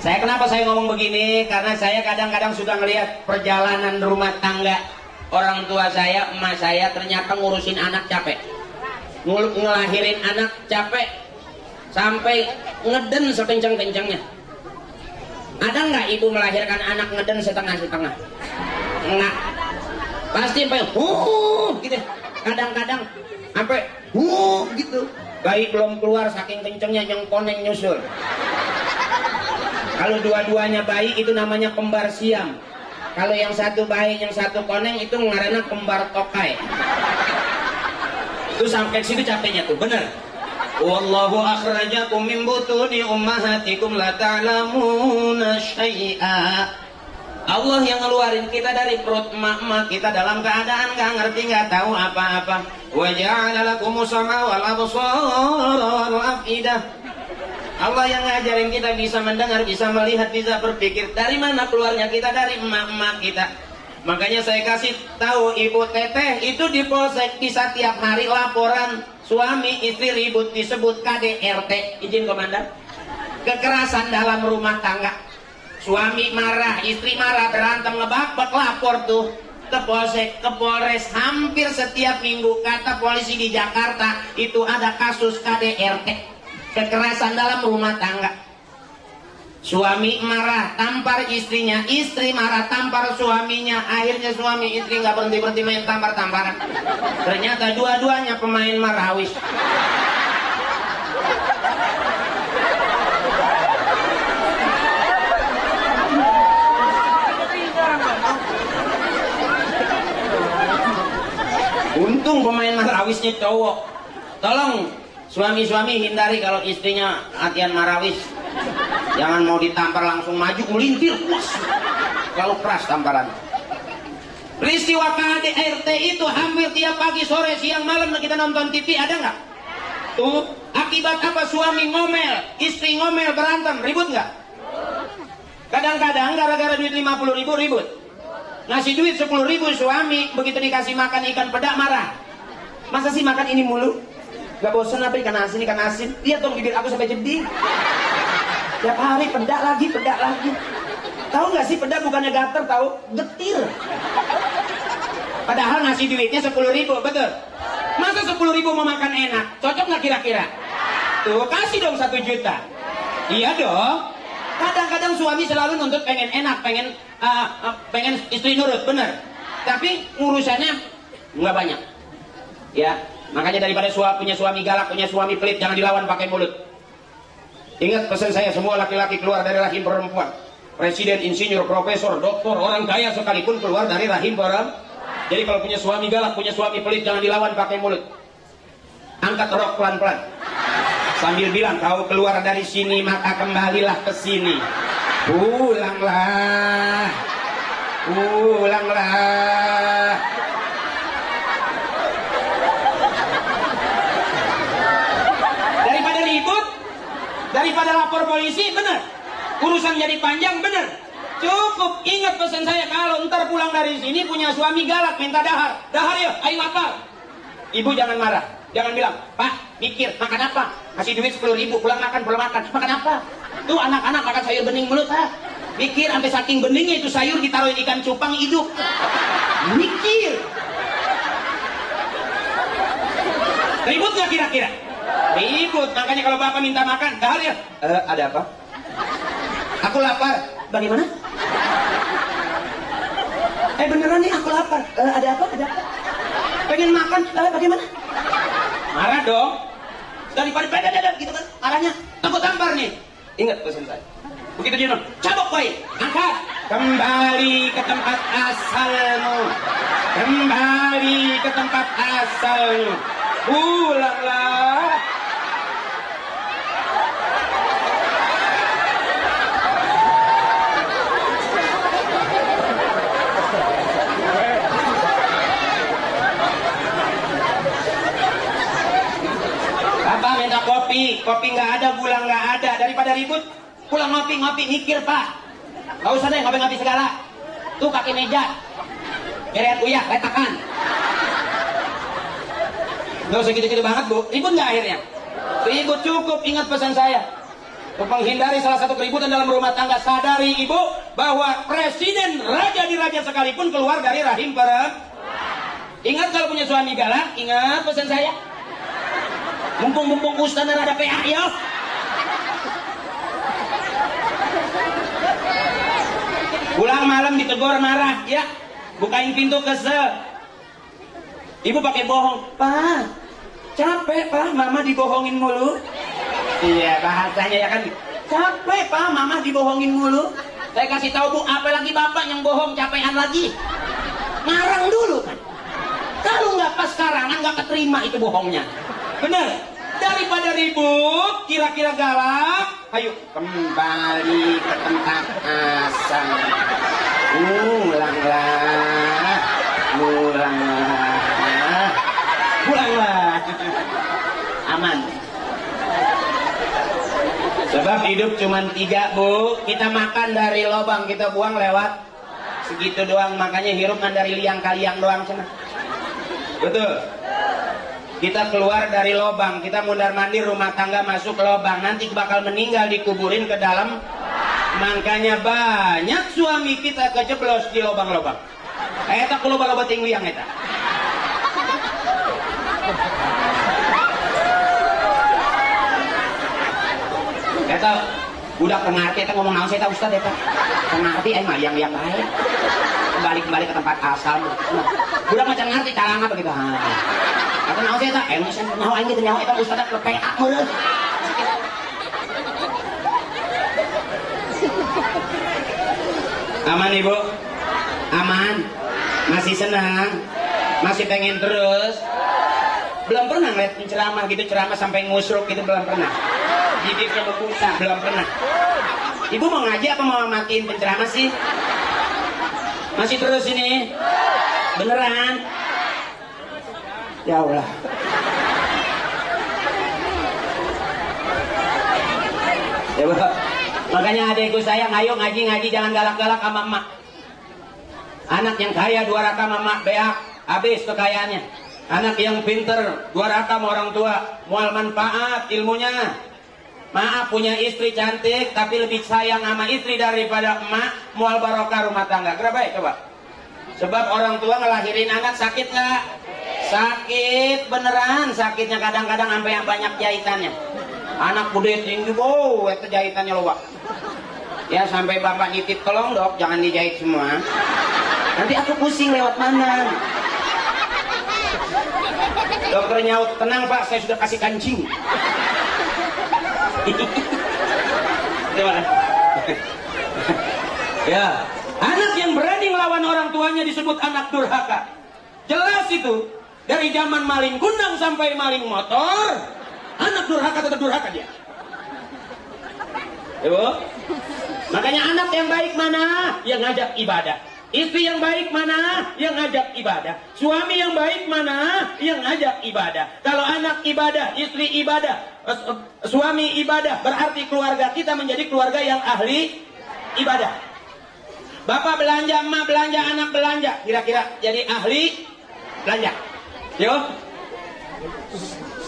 S1: Kenapa saya ngomong begini? Karena saya kadang-kadang suka ngelihat perjalanan rumah tangga orang tua saya, emak saya, ternyata ngurusin anak capek. Ngelahirin anak capek sampai ngeden sekencang-kencangnya. Ada nggak ibu melahirkan anak ngeden setengah-setengah? Enggak. Pasti sampai gitu. Kadang-kadang sampai gitu. Bayi belum keluar saking kencangnya yang koneng nyusul. Kalau dua-duanya bayi itu namanya kembar siam. Kalau yang satu bayi, yang satu koneng itu ngaranna kembar tokai. Itu sampai situ capeknya tuh, bener. Wallahu akhrajakum min butuni ummahatikum la ta'lamuna syai'a. Allah yang ngeluarin kita dari perut emak-emak kita dalam keadaan gak ngerti, gak tahu apa-apa. Wa ja'ala lakumus sam'a wal absara wal afidah. Allah yang ngajarin kita bisa mendengar, bisa melihat, bisa berpikir. Dari mana keluarnya kita? Dari emak-emak kita. Makanya saya kasih tahu ibu teteh itu di polsek bisa tiap hari laporan suami istri ribut, disebut KDRT, izin komandan. Kekerasan dalam rumah tangga. Suami marah, istri marah, berantem ngebakbak, lapor tuh ke polsek, ke Polres. Hampir setiap minggu kata polisi di Jakarta itu ada kasus KDRT, kekerasan dalam rumah tangga. Suami marah, tampar istrinya, istri marah, tampar suaminya. Akhirnya suami istri nggak berhenti main tampar-tamparan. Ternyata dua-duanya pemain marawis. Untung pemain marawisnya cowok. Tolong suami-suami hindari kalau istrinya latihan marawis. Jangan mau ditampar langsung maju melintir, kalau keras tamparan. Peristiwa KDRT itu hampir tiap pagi, sore, siang, malam kita nonton TV, ada nggak? Tuh, akibat apa? Suami ngomel, istri ngomel, berantem, ribut nggak? Kadang-kadang gara-gara duit 50.000 ribut. Ngasih duit 10.000 suami, begitu dikasih makan ikan pedak marah. Masa sih makan ini mulu? Gak bosan apa ikan asin, ikan asin? Lihat dong bibir aku sampai jeding. Tiap hari pedak lagi. Tahu nggak sih pedak bukannya gater, tahu? Getir. Padahal ngasih duitnya 10.000, betul? Masa 10.000 mau makan enak? Cocok nggak kira-kira? Tuh kasih dong 1 juta. Iya dong. Kadang-kadang suami selalu nuntut pengen enak, pengen istri nurut, bener. Tapi urusannya nggak banyak. Ya, makanya daripada punya suami galak, punya suami pelit, jangan dilawan pakai mulut. Ingat pesan saya, semua laki-laki keluar dari rahim perempuan presiden, insinyur, profesor, doktor, orang kaya sekalipun keluar dari rahim perempuan. Jadi kalau punya suami galak, punya suami pelit, jangan dilawan pakai mulut. Angkat rok pelan-pelan. Sambil bilang, kau keluar dari sini maka kembalilah ke sini. Pulanglah. Pulanglah. Daripada ribut, daripada lapor polisi, benar. Urusan jadi panjang, benar. Cukup ingat pesan saya, kalau ntar pulang dari sini punya suami galak minta dahar. Dahar ya, ayo lapar. Ibu jangan marah. Jangan bilang, Pak, mikir, makan apa? Kasih duit 10.000, pulang makan. Makan apa? Tuh anak-anak makan sayur bening mulut, ha? Mikir, sampai saking beningnya itu sayur ditaruhin ikan cupang hidup. Mikir. Ribut nggak kira-kira? Ribut, makanya kalau bapak minta makan, dahar ya? Ada apa? Aku lapar. Bagaimana? Beneran nih, aku lapar. Ada apa? Pengen makan, bagaimana? Marah dong. Daripada gitu kan, marahnya. Aku tampar nih. Ingat pesan saya. Begitu dia cabok baik, angkat. Kembali ke tempat asalmu. Kembali ke tempat asalmu. Pulanglah. Bapak minta kopi nggak ada, gula nggak ada. Daripada ribut, pulang ngopi, mikir Pak. Gak usah deh ngopi segala. Tuh kaki meja, gerean uyah, letakan. Gak usah gitu-gitu banget Bu. Ribut nggak akhirnya? Ribut cukup, ingat pesan saya. Untuk menghindari salah satu keributan dalam rumah tangga, sadari ibu bahwa presiden, raja di raja sekalipun keluar dari rahim perempuan. Ingat kalau punya suami galak, ingat pesan saya. Mumpung Ustaz dan ada PA ya. Pulang malam ditegur marah, ya. Bukain pintu kesel. Ibu pakai bohong. Pak, capek Pak, Mama dibohongin mulu. Iya, bahasanya ya kan. Capek Pak, Mama dibohongin mulu. Saya kasih tahu Bu, apalagi Bapak yang bohong capean lagi. Ngarang dulu kan. Kalau nggak pas karangan nggak keterima itu bohongnya. Bener. Daripada ribut, kira-kira galak, ayo kembali ke tempat asal. Pulanglah. Aman. Sebab hidup cuma 3 Bu. Kita makan dari lubang, kita buang lewat segitu doang. Makanya hirup dari liang kaliang doang cina. Betul. Kita keluar dari lubang, kita mundar-mandir rumah tangga masuk lubang, nanti bakal meninggal dikuburin ke dalam. Makanya banyak suami kita kejeblos di lubang-lubang. Eta ku loba-loba ting liang eta. Eta budak pengerti eta ngomong naon sih eta Ustaz eta. Pengerti mah yang baik. Kembali ke tempat asal. Budak macam ngerti caranya begitu. Atau naon sih eta? Emosi nyawa aing gitu nyawa eta Ustaz da PA meureun. Aman Ibu? Aman? Masih senang? Masih pengen terus? Belum pernah ngeliat ceramah gitu, ceramah sampai ngusruk gitu, belum pernah. Bibir kebuka, belum pernah. Ibu mau ngaji apa mau matiin penceramah sih? Masih terus ini? Beneran? Ya Allah. Ya Bapak. Makanya adekku sayang, ayo ngaji jangan galak-galak sama emak. Anak yang kaya 2 rakam emak beak, habis kekayaannya. Anak yang pinter 2 rakam orang tua, mual manfaat ilmunya. Maaf punya istri cantik tapi lebih sayang sama istri daripada emak, mual barokah rumah tangga. Kenapa ya coba? Sebab orang tua ngelahirin anak sakit nggak? Sakit beneran, sakitnya kadang-kadang sampai yang banyak jahitannya. Anak gede tinggi, wow, itu jahitannya loba. Ya sampai bapak nitip tolong dok, jangan dijahit semua. Nanti aku pusing lewat mana. Dokter nyaut, tenang pak, saya sudah kasih kancing. Ya, anak yang berani melawan orang tuanya disebut anak durhaka. Jelas itu. Dari zaman maling kundang sampai maling motor, anak durhaka tetap durhaka dia. Ibu, makanya anak yang baik mana? Yang ngajak ibadah. Istri yang baik mana? Yang ngajak ibadah. Suami yang baik mana? Yang ngajak ibadah. Kalau anak ibadah, istri ibadah, suami ibadah, berarti keluarga kita menjadi keluarga yang ahli ibadah. Bapak belanja, emak belanja, anak belanja, kira-kira jadi ahli belanja. Yo,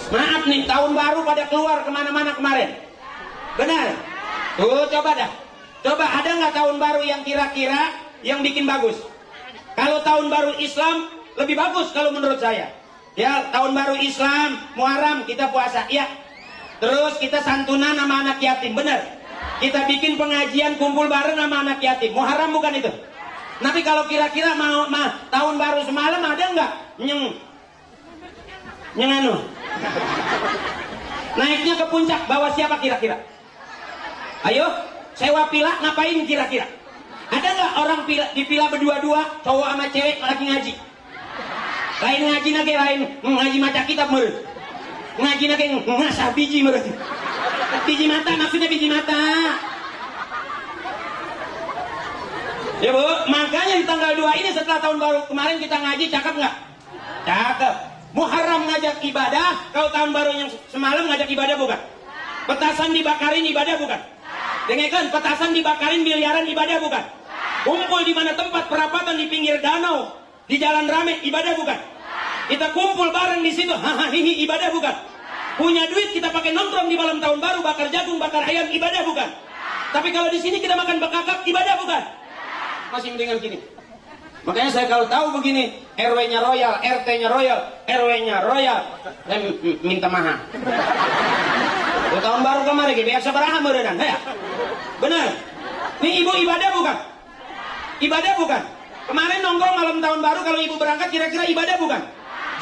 S1: maaf nih, tahun baru pada keluar kemana-mana kemarin. Benar? Tuh, coba dah. Coba ada nggak tahun baru yang kira-kira yang bikin bagus? Kalau tahun baru Islam lebih bagus kalau menurut saya. Ya, tahun baru Islam, Muharram kita puasa, ya. Terus kita santunan sama anak yatim, benar? Kita bikin pengajian kumpul bareng sama anak yatim. Muharram bukan itu? Tapi kalau kira-kira mau tahun baru semalam ada nggak anu? Naiknya ke puncak bawa siapa kira-kira? Ayo, sewa pila ngapain kira-kira? Ada nggak orang di pila berdua-dua, cowok sama cewek lagi ngaji? Lain ngaji nage, lain ngaji maca kitab mer. Ngaji nage ngasah biji mer. Biji mata, maksudnya biji mata. Ya Bu, makanya di tanggal 2 ini setelah tahun baru kemarin kita ngaji, cakep nggak? Cakep. Muharram ngajak ibadah, kalau tahun baru yang semalam ngajak ibadah bukan? Petasan dibakarin ibadah bukan? Dengarkan, petasan dibakarin miliaran ibadah bukan? Kumpul di mana tempat perapatan di pinggir danau, di jalan rame ibadah bukan? Kita kumpul bareng di situ, hahaha ibadah bukan? Punya duit kita pakai nongkrong di malam tahun baru, bakar jagung, bakar ayam ibadah bukan? Tapi kalau di sini kita makan bekakak ibadah bukan? Masih mendingan gini. Makanya saya kalau tahu begini, RW-nya royal, RT-nya royal, RW-nya royal, saya minta mahal. Tahun baru kemarin, biasa beraham berenang, ya? Benar. Ini ibu ibadah bukan? Ibadah bukan? Kemarin nongkrong malam tahun baru, kalau ibu berangkat kira-kira ibadah bukan?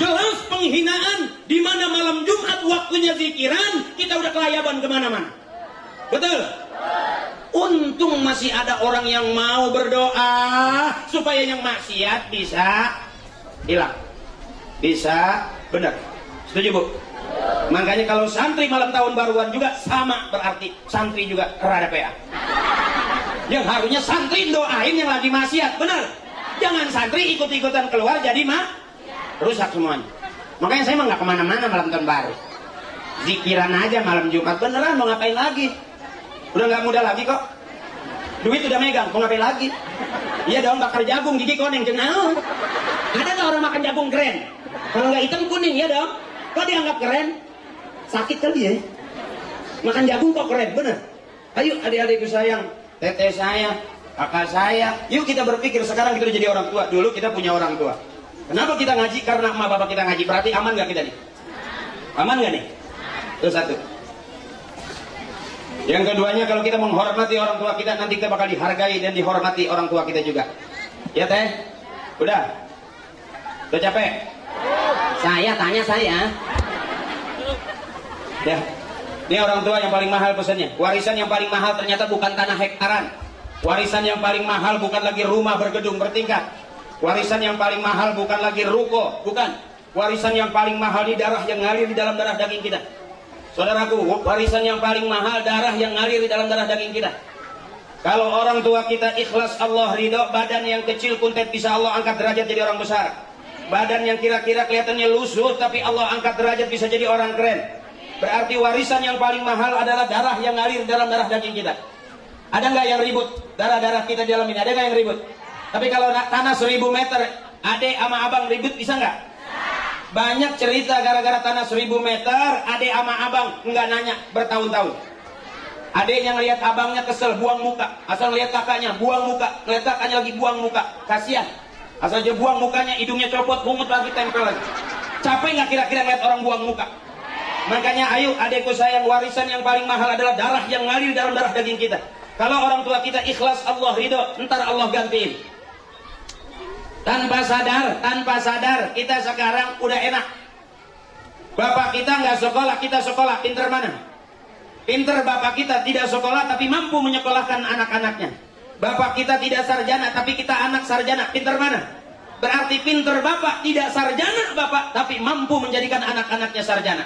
S1: Jelas penghinaan, di mana malam Jumat waktunya zikiran, kita udah kelayaban kemana-mana. Betul? Untung masih ada orang yang mau berdoa supaya yang maksiat bisa hilang, bisa benar. Setuju Bu? Makanya kalau santri malam tahun baruan juga sama, berarti santri juga rada PA. Yang harusnya santri doain yang lagi maksiat, benar. Jangan santri ikut-ikutan keluar jadi rusak semuanya. Makanya saya mah nggak kemana-mana malam tahun baru. Zikiran aja malam Jumat, beneran mau ngapain lagi? Udah nggak muda lagi kok. Duit udah megang, mau ngapain lagi? Iya dong, bakar jagung, gigi koneng, jenau. Ada nggak orang makan jagung keren? Kalau nggak hitam kuning, ya dong. Kok dianggap keren? Sakit kali ya? Makan jagung kok keren, bener? Ayo adik-adikku sayang, teteh saya, kakak saya, yuk kita berpikir sekarang kita udah jadi orang tua. Dulu kita punya orang tua. Kenapa kita ngaji? Karena emak bapak kita ngaji. Berarti aman nggak kita nih? Aman nggak nih? Itu satu. Yang keduanya, kalau kita menghormati orang tua kita, nanti kita bakal dihargai dan dihormati orang tua kita juga. Ya teh? Udah? Udah capek? Saya tanya saya. Ya. Ini orang tua yang paling mahal pesannya. Warisan yang paling mahal ternyata bukan tanah hektaran. Warisan yang paling mahal bukan lagi rumah bergedung bertingkat. Warisan yang paling mahal bukan lagi ruko, bukan. Warisan yang paling mahal di darah yang ngalir di dalam darah daging kita. Saudaraku, warisan yang paling mahal darah yang ngalir di dalam darah daging kita. Kalau orang tua kita ikhlas Allah ridho, badan yang kecil kuntet bisa Allah angkat derajat jadi orang besar. Badan yang kira-kira kelihatannya lusuh tapi Allah angkat derajat bisa jadi orang keren. Berarti warisan yang paling mahal adalah darah yang ngalir dalam darah daging kita. Ada nggak yang ribut? Darah-darah kita di dalam ini, ada nggak yang ribut? Tapi kalau tanah 1000 meter, adek sama abang ribut bisa nggak? Banyak cerita gara-gara tanah 1000 meter, adek sama abang nggak nanya bertahun-tahun. Adeknya ngelihat abangnya kesel, buang muka. Asal ngelihat kakaknya, buang muka. Ngelihat kakaknya lagi buang muka. Kasihan. Asal dia buang mukanya, hidungnya copot, bungut lagi, tempel lagi. Capek nggak kira-kira ngelihat orang buang muka? Makanya ayo adekku sayang, warisan yang paling mahal adalah darah yang ngalir dalam darah daging kita. Kalau orang tua kita ikhlas Allah ridho, ntar Allah gantiin. Tanpa sadar kita sekarang udah enak. Bapak kita nggak sekolah, kita sekolah. Pinter mana? Pinter bapak kita tidak sekolah tapi mampu menyekolahkan anak-anaknya. Bapak kita tidak sarjana, tapi kita anak sarjana. Pinter mana? Berarti pinter bapak, tidak sarjana bapak, tapi mampu menjadikan anak-anaknya sarjana.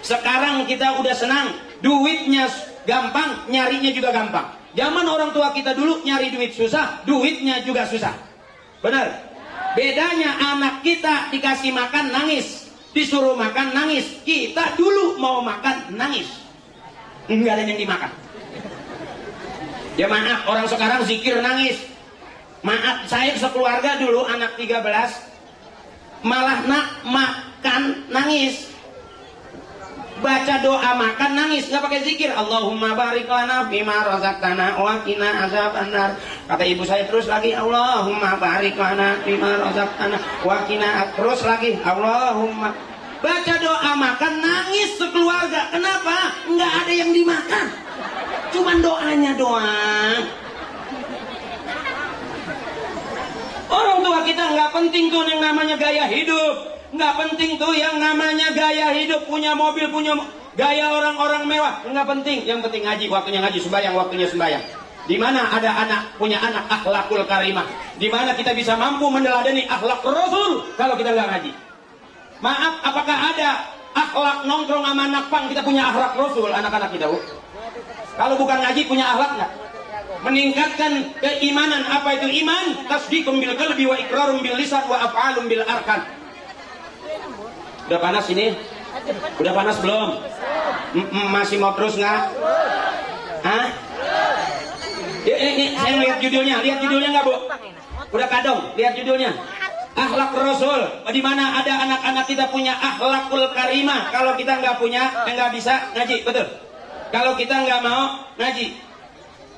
S1: Sekarang kita udah senang, duitnya gampang, nyarinya juga gampang. Zaman orang tua kita dulu nyari duit susah, duitnya juga susah. Benar? Bedanya anak kita dikasih makan nangis, disuruh makan nangis. Kita dulu mau makan nangis, nggak ada yang dimakan. Ya maaf, orang sekarang zikir nangis. Maaf, saya sekeluarga dulu anak 13 malah nak makan nangis. Baca doa makan nangis, nggak pakai zikir. Allahumma barik lana fima razaqtana wa qina azabannar. Kata ibu saya terus lagi, Allahumma barik lana fima razaqtana wa qina, terus lagi Allahumma. Baca doa makan nangis sekeluarga. Kenapa? Nggak ada yang dimakan, cuman doanya doang. Orang tua kita nggak penting tuh yang namanya gaya hidup. Nggak penting tuh yang namanya gaya hidup, punya mobil, punya gaya orang-orang mewah. Nggak penting. Yang penting ngaji, waktunya ngaji, sembahyang, waktunya sembahyang. Di mana ada anak, punya anak akhlakul karimah. Di mana kita bisa mampu meneladani akhlak Rasul kalau kita nggak ngaji. Maaf, apakah ada akhlak nongkrong sama anak pang kita punya akhlak Rasul anak-anak kita? Kalau bukan ngaji punya akhlak nggak? Meningkatkan keimanan. Apa itu iman? Tasdiqum bil qalbi wa iqrarum bil lisan wa af'alum bil arkan. Udah panas ini? Udah panas belum? Masih mau terus nggak? Hah? Saya lihat judulnya. Lihat judulnya nggak, Bu? Udah kadong. Lihat judulnya. Akhlak Rasul. Di mana ada anak-anak kita punya akhlakul karimah. Kalau kita nggak punya, nggak bisa ngaji. Betul? Kalau kita nggak mau ngaji.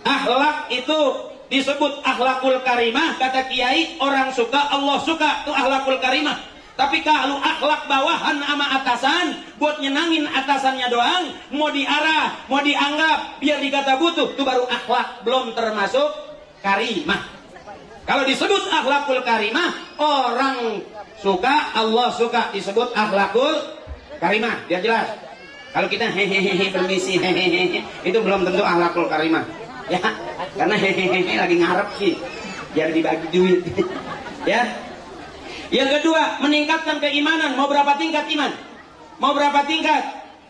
S1: Akhlak itu disebut akhlakul karimah. Kata Kiai, orang suka, Allah suka. Itu akhlakul karimah. Tapi kalau akhlak bawahan sama atasan, buat nyenangin atasannya doang, mau diarah, mau dianggap, biar dikata butuh, itu baru akhlak, belum termasuk karimah. Kalau disebut akhlakul karimah, orang suka, Allah suka, disebut akhlakul karimah, biar jelas. Kalau kita hehehe permisi hehehe, itu belum tentu akhlakul karimah. Ya, karena hehehe lagi ngarep sih, biar dibagi duit. Ya. Yang kedua, meningkatkan keimanan. Mau berapa tingkat iman? Mau berapa tingkat?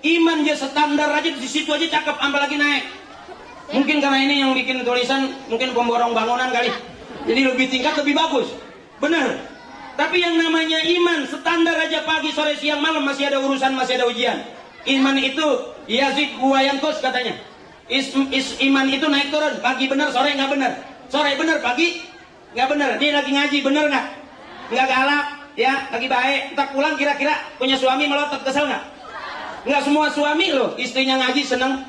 S1: Iman aja standar aja di situ aja cakep, apalagi naik. Mungkin karena ini yang bikin tulisan, mungkin pemborong bangunan kali. Jadi lebih tingkat, lebih bagus. Benar. Tapi yang namanya iman standar aja pagi, sore, siang, malam masih ada urusan, masih ada ujian. Iman itu yazid wa yanqus katanya. Iman itu naik turun, pagi benar, sore nggak benar. Sore benar, pagi nggak benar. Dia lagi ngaji, benar nggak? Nggak galak, ya, lagi baik. Entar pulang kira-kira punya suami melotot, kesel nggak? Nggak semua suami loh, istrinya ngaji seneng.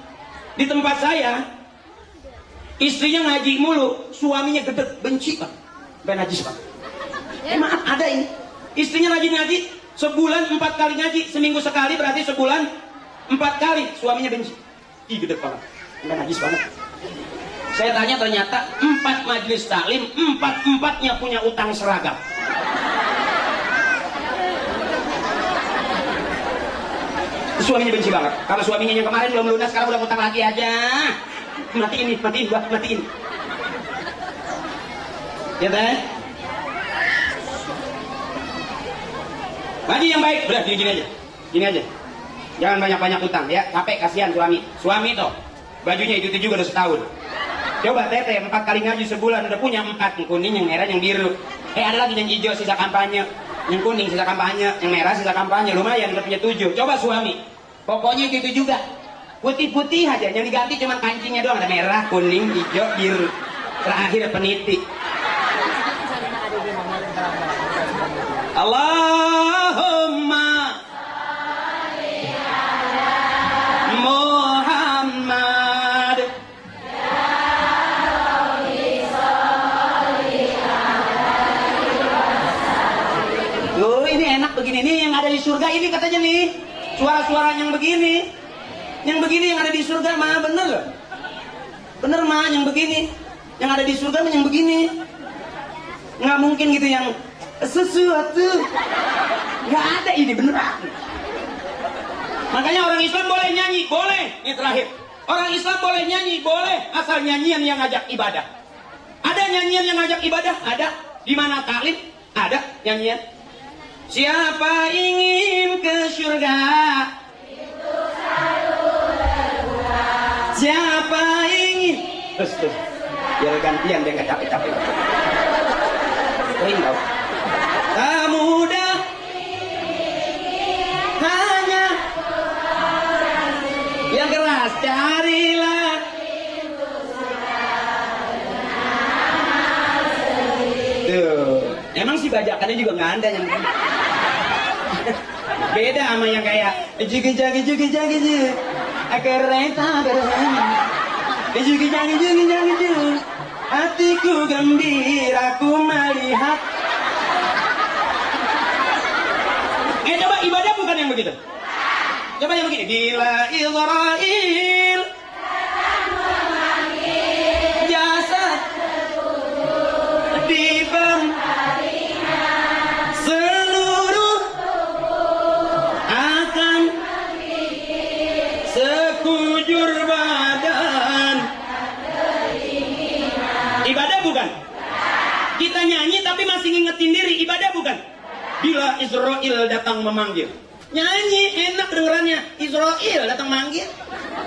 S1: Di tempat saya, istrinya ngaji mulu, suaminya gedeg, benci pak, najis pak. Maaf, ada ini. Istrinya rajin ngaji, sebulan 4 kali ngaji, seminggu sekali berarti sebulan 4 kali, suaminya benci. Ih, gedeg banget, najis banget. Saya tanya, ternyata 4 majelis taklim, 4-4-nya punya utang seragam. Suaminya benci banget. Kalau suaminya yang kemarin belum lunas, sekarang udah utang lagi aja. Matiin, matiin. Ya teh? Ngaji yang baik, udah gini aja. Gini aja. Jangan banyak-banyak utang ya, capek kasihan suami. Suami toh, bajunya itu juga udah setahun. Coba teteh 4 kali ngaji sebulan udah punya 4, yang kuning, yang merah, yang biru. Ada lagi yang hijau sisa kampanye, yang kuning sisa kampanye, yang merah sisa kampanye, lumayan udah punya 7. Coba suami, pokoknya itu juga putih-putih aja, yang diganti cuma kancingnya doang, ada merah, kuning, hijau, biru, terakhir peniti. Allahumma Muhammad. Tuh, ini enak begini nih, yang ada di surga ini katanya nih, suara-suara yang begini yang ada di surga mah bener loh, bener mah yang begini, yang ada di surga mah yang begini, nggak mungkin gitu yang sesuatu, nggak ada, ini beneran. Makanya orang Islam boleh nyanyi, boleh. Ini terakhir, orang Islam boleh nyanyi, boleh, asal nyanyian yang ngajak ibadah. Ada nyanyian yang ngajak ibadah? Ada. Di mana taklim? Ada nyanyian. Siapa ingin ke surga? Siapa ingin? Terus. Biar gantian dia nggak capek-capek. Sering tau. Tak mudah. Hanya yang keras carilah. Tuh. Emang si bajakannya juga nggak ada yang beda sama yang kayak jugi kereta berhenti jugi hatiku gembira ku melihat. Coba ibadah bukan yang begitu. Coba yang begini. Bila Israel jasad dibem seluruh akan sekujur badan. Ibadah bukan? Kita nyanyi tapi masih ngingetin diri. Ibadah bukan? Bila Israel datang memanggil. Nyanyi enak dengerannya. Israel datang memanggil.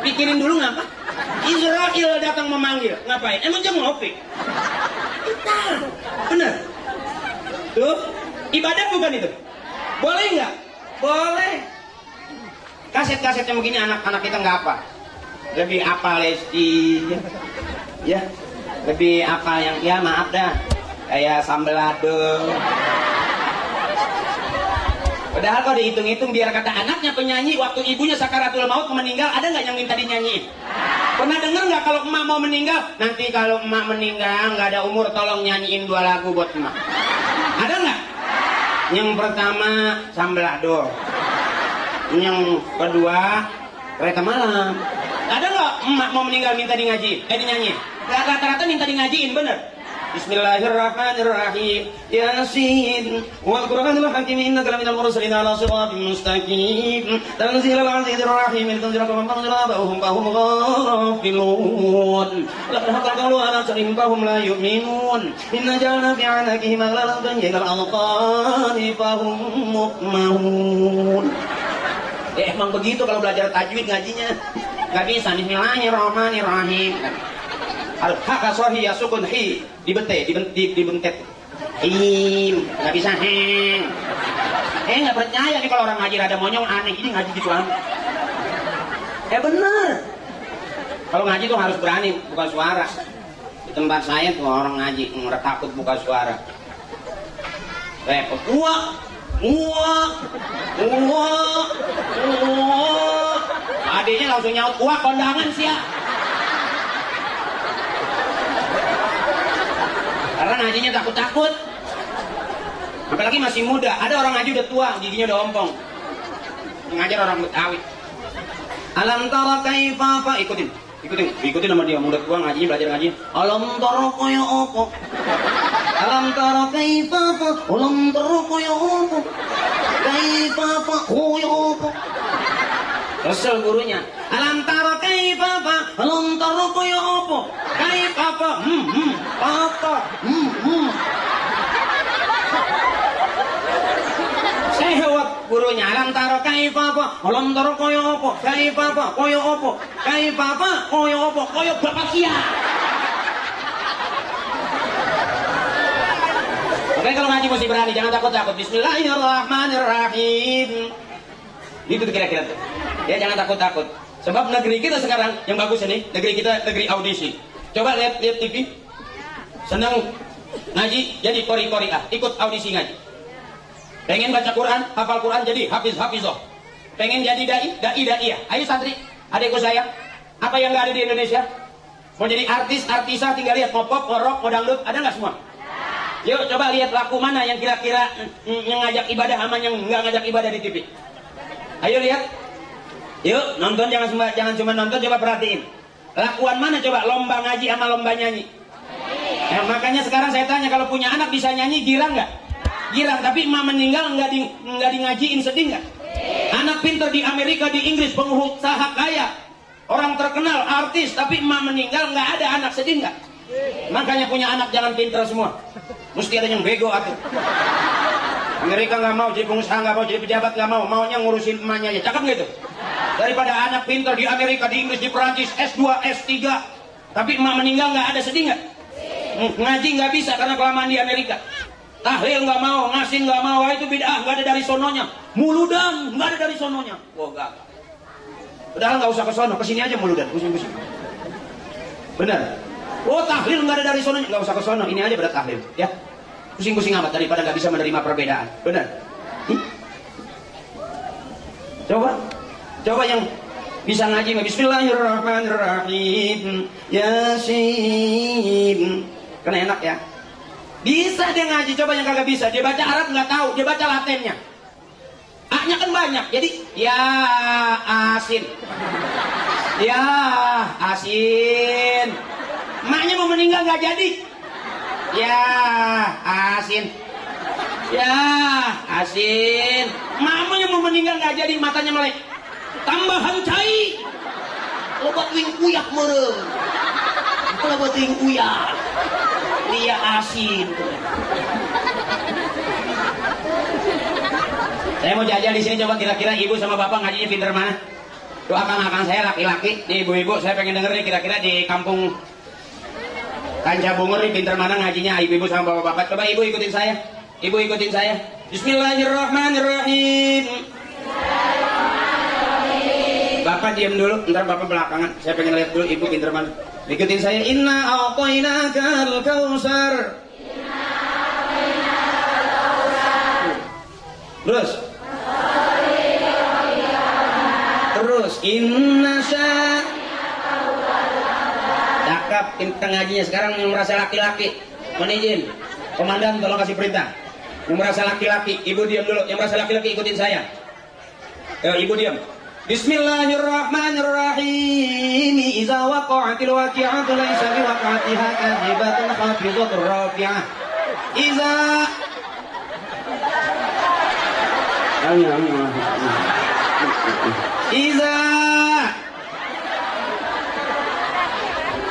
S1: Pikirin dulu ngapa? Israel datang memanggil. Ngapain? Emang dia ngopi? Kita. Bener? Tuh. Ibadah bukan itu? Boleh nggak? Boleh. Kaset-kaset yang begini anak-anak kita nggak apa. Lebih apa Lesti? Ya. Lebih apa yang ya maaf dah. Kayak sambal lado. Padahal kalau dihitung-hitung biar kata anaknya penyanyi waktu ibunya sakaratul maut meninggal, ada nggak yang minta dinyanyiin? Pernah dengar nggak kalau emak mau meninggal? Nanti kalau emak meninggal nggak ada umur tolong nyanyiin 2 lagu buat emak. Ada nggak? Yang pertama Sambalado. Yang kedua Kereta Malam. Ada nggak emak mau meninggal minta dinyanyiin? Dinyanyiin? Rata-rata minta dinyanyiin bener. Bismillahirrahmanirrahim. Yasin wal Qur'anil hakim innaka laminal mursalin ala siratin mustaqim. Tanzilal azizir rahim tanzilal qawmin fahum ghafilun. Laqad haqqal qawlu ala aktharihim fahum la yu'minun. Inna ja'alna fi 'anaqihim aghlalan ilal adqani fahum muqmahun. Emang begitu kalau belajar tajwid ngajinya. Enggak bisa. Bismillahirrahmanirrahim. Al-haq aswahi yasukun hi dibentet him nggak bisa heng nggak percaya nih kalau orang ngaji rada monyong aneh ini ngaji gituan. Bener kalau ngaji tuh harus berani buka suara. Di tempat saya tuh orang ngaji nggak takut buka suara repot. Adiknya langsung nyaut kondangan sih ya. Karena ngajinya takut-takut. Apalagi masih muda. Ada orang ngaji udah tua, giginya udah ompong. Ngajar orang Betawi. Alam tara kaifa fa ikutin sama dia muda tua ngajinya belajar ngaji. Alam tara kaya apa? Alam tara kaifa fa alam tara kaya apa? Kaifa fa kaya apa? Kesel gurunya. Alam tara kaifa fa alam tara kaya apa? Kaifa fa apa? Sehwat gurunya. Alam tara kaifa fa alam tara kaya apa? Kaifa fa kaya apa? Kaifa fa kaya apa? Kaya bapak kia. Oke, kalau ngaji mesti berani, jangan takut-takut. Bismillahirrahmanirrahim. Itu kira-kira tuh. Ya jangan takut-takut. Sebab negeri kita sekarang yang bagus ini, negeri kita negeri audisi. Coba lihat TV. Senang ngaji jadi qori-qoriah, ikut audisi ngaji. Pengen baca Quran, hafal Quran jadi hafizoh. Pengen jadi dai-da'iyah. Ayo santri, adekku saya. Apa yang enggak ada di Indonesia? Mau jadi artis-artisah tinggal lihat mau pop, mau rock, mau dangdut, ada enggak semua? Yuk coba lihat laku mana yang kira-kira ngajak ibadah sama yang enggak ngajak ibadah di TV. Ayo lihat. Yuk nonton, jangan cuma nonton, coba perhatiin. Lakuan mana coba lomba ngaji sama lomba nyanyi. Makanya sekarang saya tanya, kalau punya anak bisa nyanyi girang nggak? Girang, tapi emak meninggal nggak di ngajiin, sedih nggak? Anak pintar di Amerika, di Inggris, pengusaha kaya, orang terkenal, artis, tapi emak meninggal nggak ada anak, sedih nggak? Makanya punya anak jangan pintar semua. Mesti ada yang bego atuh. Amerika nggak mau jadi pengusaha, nggak mau jadi pejabat, nggak mau, maunya ngurusin emaknya aja. Cakep gitu. Daripada anak pintar di Amerika, di Inggris, di Perancis, S2, S3, tapi emak meninggal nggak ada, sedih nggak? Ngaji nggak bisa karena kelamaan di Amerika. Tahlil nggak mau, ngasin nggak mau, itu bid'ah, nggak ada dari sononya. Muludan nggak ada dari sononya. Wah gak. Padahal nggak usah ke sono, kesini aja muludan, pusing-pusing. Benar. Oh tahlil nggak ada dari sononya, nggak usah ke sono, ini aja berat tahlil, ya. Pusing-pusing amat daripada nggak bisa menerima perbedaan. Benar. Coba yang bisa ngaji. Bismillahirrahmanirrahim. Yasin. Kan enak ya. Bisa dia ngaji. Coba yang kagak bisa, dia baca Arab nggak tahu, dia baca Latinnya. A-nya kan banyak, jadi ya asin. Ya asin. Maknya mau meninggal nggak jadi. Ya asin. Ya asin. Mamanya mau meninggal nggak jadi, matanya melek. Tambahan cai. Lobat wing uyak merem. Lobat wing uyak. Dia asin. Saya mau jajal di sini, coba kira-kira ibu sama bapak ngajinya pinter mana? Tuh akang-akang saya laki-laki, nih ibu-ibu saya pengen denger nih kira-kira di kampung Kanca Bungur nih pinter mana ngajinya ibu-ibu sama bapak-bapak. Coba ibu ikutin saya. Ibu ikutin saya. Bismillahirrahmanirrahim. Bapak diam dulu, ntar bapak belakangan. Saya pengen lihat dulu ibu pinter mana. Ikutin saya. Inna a'tainakal kautsar. Terus inna sya. Cakap pinter ngajinya. Sekarang yang merasa laki-laki, mohon izin. Komandan tolong kasih perintah. Yang merasa laki-laki, ibu diam dulu. Yang merasa laki-laki ikutin saya. Ibu diam. Bismillahirrahmanirrahim. Iza waqa'atil waqi'atu laysa biwaqa'atiha kadhibatun khafidatur rafi'ah. Iza Iza.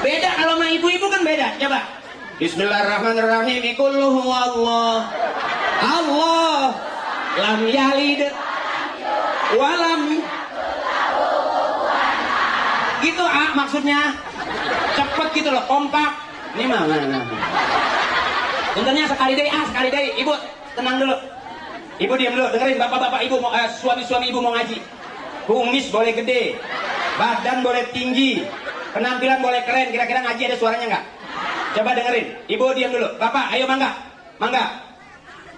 S1: Beda kalau sama ibu-ibu kan beda. Coba. Bismillahirrahmanirrahim. Qul huwallah. Allah lam yalid walam. Gitu maksudnya. Cepet gitu loh, kompak. Ini mah. Bentarnya sekali deh, sekali deh. Ibu tenang dulu. Ibu diam dulu, dengerin bapak-bapak ibu mau suami-suami ibu mau ngaji. Kumis boleh gede, badan boleh tinggi, penampilan boleh keren. Kira-kira ngaji ada suaranya nggak? Coba dengerin. Ibu diam dulu. Bapak, ayo mangga, mangga.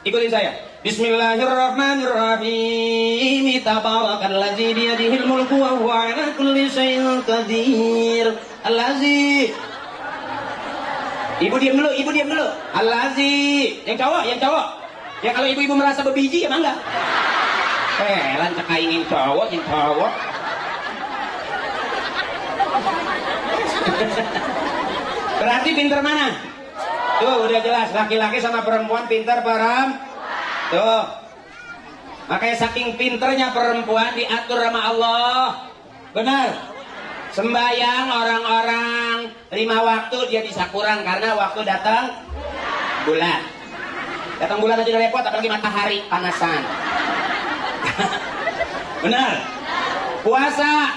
S1: Ikutin saya. Bismillahirrahmanirrahim. Tabarakalladzi biyadihil mulku wa huwa ala kulli syai'in qadir. Allazi. Ibu diam dulu, ibu diam dulu. Allazi. Yang cowok, yang cowok. Ya kalau ibu-ibu merasa berbiji ya mangga. Lancak ingin cowok, yang cowok. Berarti pinter mana? Tuh udah jelas, laki-laki sama perempuan pinter Tuh. Makanya saking pinternya perempuan diatur sama Allah. Benar. Sembayang orang-orang 5 waktu dia bisa kurang karena waktu datang bulan. Datang bulan aja udah repot, apalagi matahari panasan. Benar. Puasa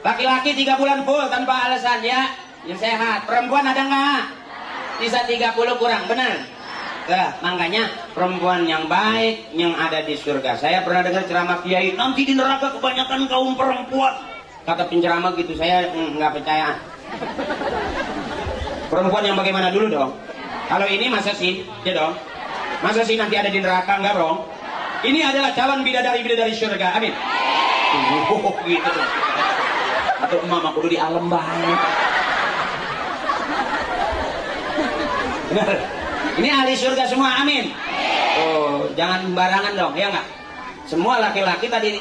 S1: laki-laki 3 bulan full tanpa alasan ya, yang sehat. Perempuan ada nggak? Bisa 30 kurang, benar. Makanya perempuan yang baik yang ada di surga. Saya pernah dengar ceramah kiai, nanti di neraka kebanyakan kaum perempuan. Kata penceramah gitu, saya nggak percaya. Perempuan yang bagaimana dulu dong? Kalau ini masa sih, ya dong. Masa sih nanti ada di neraka, enggak dong? Ini adalah calon bidadari surga, amin. Gitu dong. Atau emak kudu di alam banget. Benar. Ini ahli surga semua, amin. Oh, jangan sembarangan dong, ya enggak? Semua laki-laki tadi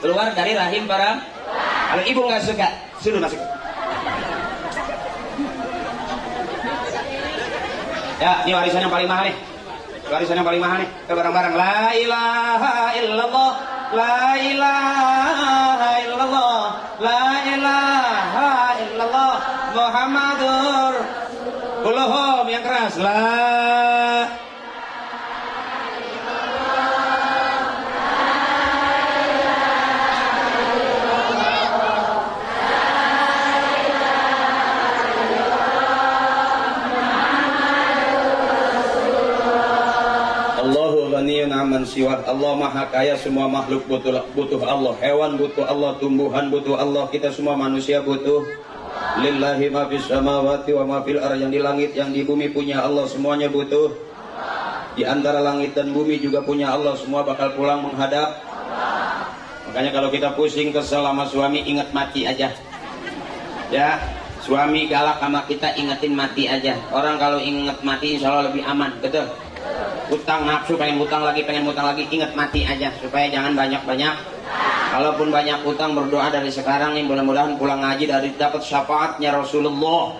S1: keluar dari rahim para. Kalau ibu nggak suka, suruh masuk. Ya, ini warisan yang paling mahal nih. Warisan yang paling mahal nih. Kita bareng-bareng. La ilaha illallah. La ilaha illallah. La ilaha illallah. Muhammadur Kulluhum yang keras. La Allahu ghaniyun amman siwa. Allah maha kaya, semua makhluk butuh Allah. Hewan butuh Allah, tumbuhan butuh Allah, kita semua manusia butuh. Lillahi ma fis samawati wa ma fil ardh, yang di langit yang di bumi punya Allah, semuanya butuh. Di antara langit dan bumi juga punya Allah, semua bakal pulang menghadap. Makanya kalau kita pusing kesel sama suami, ingat mati aja. Ya, suami galak sama kita, ingetin mati aja. Orang kalau inget mati insya Allah lebih aman, betul. Utang nafsu, pengen utang lagi, ingat mati aja supaya jangan banyak-banyak. Kalaupun banyak utang, berdoa dari sekarang nih, mudah-mudahan pulang ngaji dari dapat syafaatnya Rasulullah.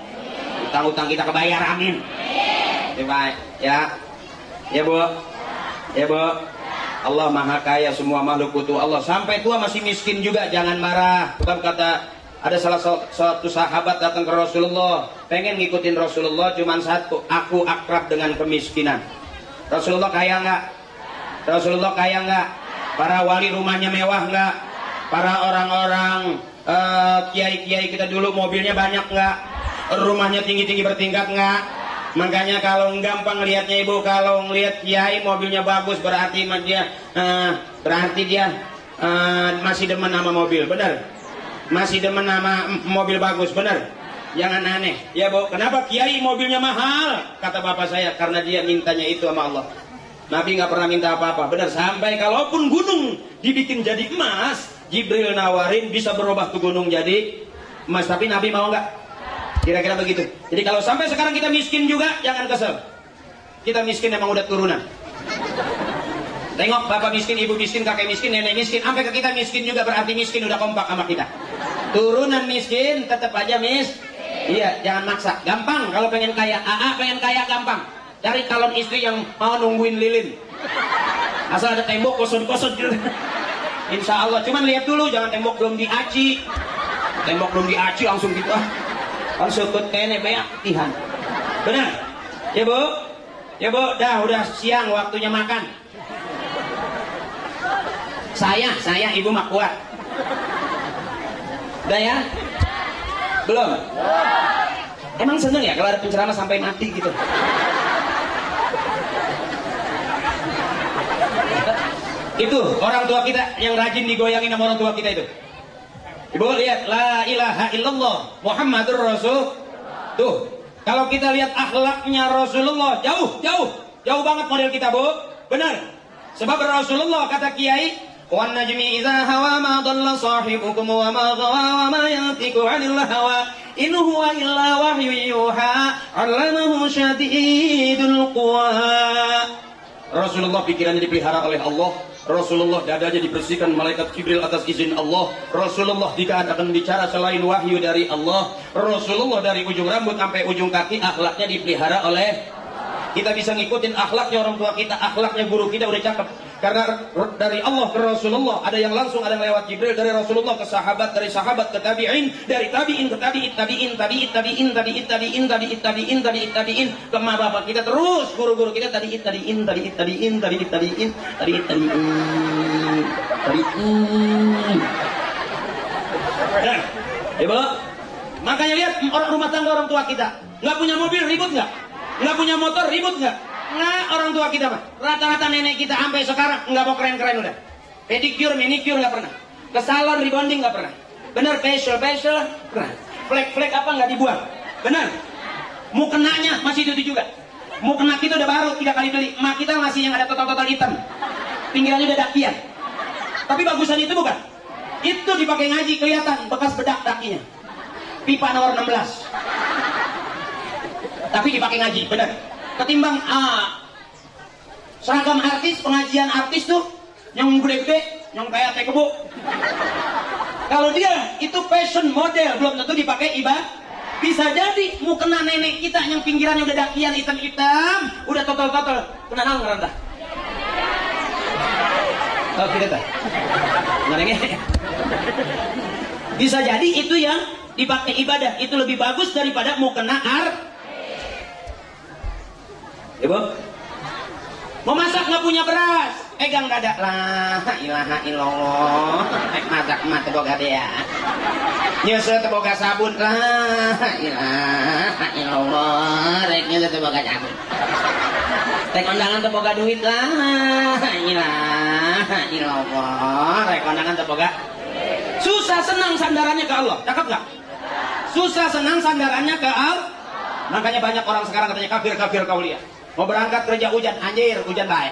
S1: Utang-utang kita kebayar, amin. Baik, ya. Ya Bu. Ya Bu. Allah maha kaya, semua makhluk butuh Allah. Sampai tua masih miskin juga, jangan marah. Bukan kata ada salah satu sahabat datang ke Rasulullah, pengen ngikutin Rasulullah, cuman satu, aku akrab dengan kemiskinan. Rasulullah kaya nggak? Rasulullah kaya nggak? Para wali rumahnya mewah nggak? Para orang-orang kiai-kiai kita dulu mobilnya banyak nggak? Rumahnya tinggi-tinggi bertingkat nggak? Makanya kalau gampang lihatnya ibu, kalau ngelihat kiai mobilnya bagus berarti dia masih demen sama mobil, benar? Masih demen sama mobil bagus, benar? Jangan aneh, ya Bu. Kenapa kiai mobilnya mahal? Kata bapak saya, karena dia mintanya itu sama Allah. Nabi nggak pernah minta apa-apa, benar. Sampai kalaupun gunung dibikin jadi emas, Jibril nawarin bisa berubah tuh gunung jadi emas. Tapi Nabi mau nggak? Kira-kira begitu. Jadi kalau sampai sekarang kita miskin juga, jangan kesel. Kita miskin emang udah turunan. Tengok bapak miskin, ibu miskin, kakek miskin, nenek miskin, sampai ke kita miskin juga, berarti miskin udah kompak sama kita. Turunan miskin tetap aja Iya, jangan maksa. Gampang kalau pengen kaya. AA pengen kaya gampang. Cari calon istri yang mau nungguin lilin. Asal ada tembok kosong-kosong gitu. Insya Allah. Cuman lihat dulu, jangan tembok belum diaci. Tembok belum diaci langsung gitu ah. Langsung ikut kene banyak tihan. Benar? Ya Bu? Ya Bu, udah siang waktunya makan. Saya ibu mah kuat. Udah ya? Belum? Emang seneng ya kalau ada penceramah sampai mati gitu? Itu orang tua kita yang rajin digoyangin sama orang tua kita itu. Ibu lihat, la ilaha illallah Muhammadur Rasul. Tuh, kalau kita lihat akhlaknya Rasulullah, jauh banget model kita Bu. Benar. Sebab Rasulullah kata Kiai, wan najmi idza hawa ma dhalla sahibukum wa ma ghawa wa ma yantiqu 'anil hawa in huwa illa wahyu yuha 'allamahu syadidul quwa. Rasulullah pikirannya dipelihara oleh Allah. Rasulullah dadanya dibersihkan malaikat Jibril atas izin Allah. Rasulullah jika akan bicara selain wahyu dari Allah. Rasulullah dari ujung rambut sampai ujung kaki akhlaknya dipelihara oleh. Kita bisa ngikutin akhlaknya orang tua kita, akhlaknya guru kita udah cakep. Karena dari Allah ke Rasulullah ada yang langsung, ada yang lewat Jibril, dari Rasulullah ke sahabat, dari sahabat ke tabi'in, dari tabi'in ke tabi'in ke emak bapak kita, terus guru-guru kita tabi'in. Dan, ibu, makanya lihat orang rumah tangga orang tua kita, nggak punya mobil ribut nggak? Nggak punya motor ribut nggak? Nggak, orang tua kita mah. Rata-rata nenek kita sampai sekarang nggak mau keren-keren udah. Pedicure, manicure nggak pernah. Ke salon rebonding nggak pernah. Bener, facial pernah. Flek apa nggak dibuang. Bener. Mau kenanya masih itu juga. Mau kena kita udah baru 3 kali beli. Emak kita masih yang ada total hitam. Pinggirannya udah dakian. Tapi bagusan itu bukan. Itu dipakai ngaji kelihatan bekas bedak dakinya. Pipa nomor 16. Tapi dipakai ngaji, bener. Ketimbang seragam artis, pengajian artis tuh yang gede-gede, yang kayak teh kebo. Kalau dia itu fashion model, belum tentu dipakai ibadah. Bisa jadi mau kena nenek kita yang pinggirannya udah dakian hitam-hitam, udah total kena nang ngerendah. Oh, kita tak. Bisa jadi itu yang dipakai ibadah itu lebih bagus daripada mau kena Ibu, mau masak nggak punya beras, pegang dada, la ilaha illallah, masak mah teboga dia, nyusul teboga sabun, la ilaha illallah, rek nyusul teboga sabun, rek kondangan teboga duit, la ilaha illallah, rek kondangan teboga. Susah senang sandarannya ke Allah, cakep nggak? Susah senang sandarannya ke Allah. Makanya banyak orang sekarang katanya kafir kaulia. Mau berangkat kerja hujan, anjir hujan baik.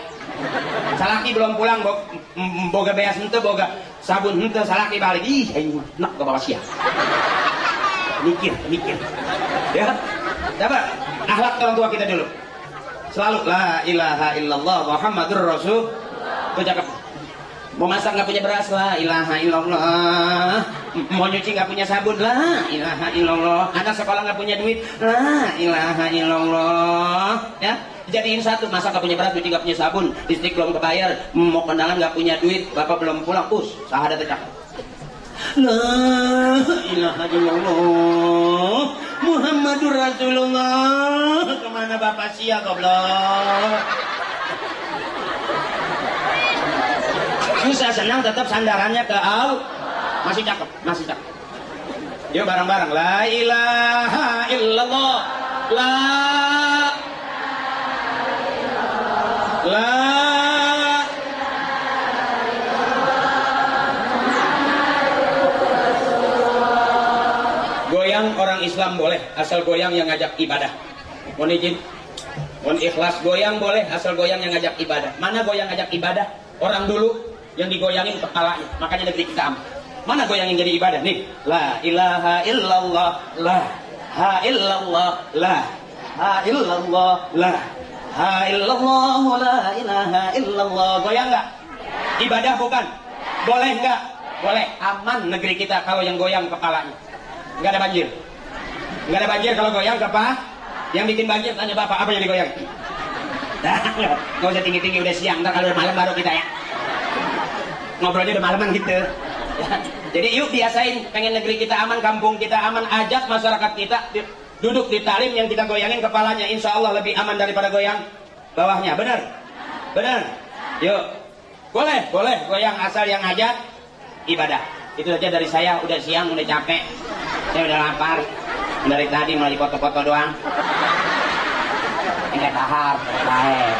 S1: Salaki belum pulang, boga beas ente, boga sabun ente, salaki balik. Ih, aing nak ke bawah siang. Mikir. Ya, dapat akhlak orang tua kita dulu. Selalu la ilaha illallah Muhammadur Rasul. Itu cakep. Mau masak nggak punya beras, la ilaha illallah. Mau nyuci nggak punya sabun, la ilaha illallah. Anak sekolah nggak punya duit, la ilaha illallah. Ya, jadiin satu. Masak nggak punya beras, nyuci nggak punya sabun, listrik belum kebayar, mau kondangan nggak punya duit, bapak belum pulang, syahadat cakep. La ilaha illallah Muhammadur Rasulullah. Kemana bapak sia goblok? Susah senang tetap sandarannya ke Allah. Masih cakep. Yuk bareng-bareng. La ilaha illallah. La goyang orang Islam boleh, asal goyang yang ngajak ibadah. Mohon izin, mohon ikhlas, goyang boleh, asal goyang yang ngajak ibadah. Mana goyang ngajak ibadah? Orang dulu yang digoyangin kepalanya, makanya negeri kita aman. Mana goyang yang jadi ibadah? Nih, la ilaha illallah, la ha illallah, la ha illallah, la ha illallah, la ilaha illallah. Goyang nggak? Ibadah bukan? Boleh nggak? Boleh. Aman negeri kita kalau yang goyang kepalanya. Nggak ada banjir. Nggak ada banjir kalau goyang kepala. Yang bikin banjir tanya bapak apa yang digoyang? Nggak usah tinggi-tinggi, udah siang. Ntar kalau malam baru kita ya. Ngobrolnya udah malaman gitu. Jadi yuk biasain, pengen negeri kita aman, kampung kita aman, ajak masyarakat kita duduk di talim yang kita goyangin kepalanya, insya Allah lebih aman daripada goyang bawahnya. Benar? Yuk, boleh goyang asal yang ngajak ibadah. Itu saja dari saya. Udah siang, udah capek, saya udah lapar dari tadi, melalui foto-foto doang. Ini kahar, baik.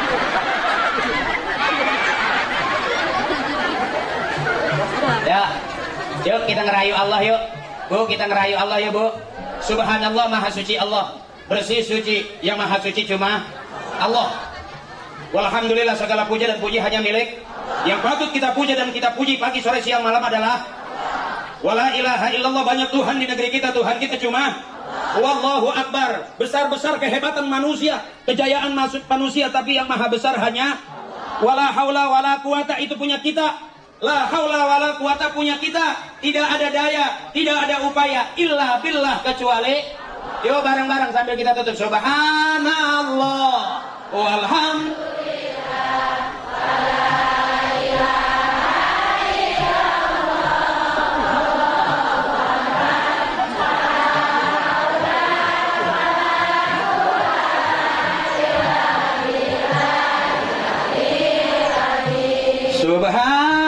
S1: Ya, yuk kita ngerayu Allah yuk. Bu, kita ngerayu Allah ya Bu. Subhanallah, maha suci Allah. Bersih suci, yang maha suci cuma Allah. Walhamdulillah, segala puja dan puji hanya milik yang patut kita puja dan kita puji pagi, sore, siang, malam adalah wala ilaha illallah. Banyak Tuhan di negeri kita, Tuhan kita cuma Wallahu Akbar. Besar-besar kehebatan manusia, kejayaan manusia, tapi yang maha besar hanya wala haula wala quwata, itu punya kita. La haula wala quwata punya kita. Tidak ada daya, tidak ada upaya illa billah, kecuali. Yuk bareng-bareng sambil kita tutup. Subhanallah walhamdulillah wala ilaha illallah. Subhanallah.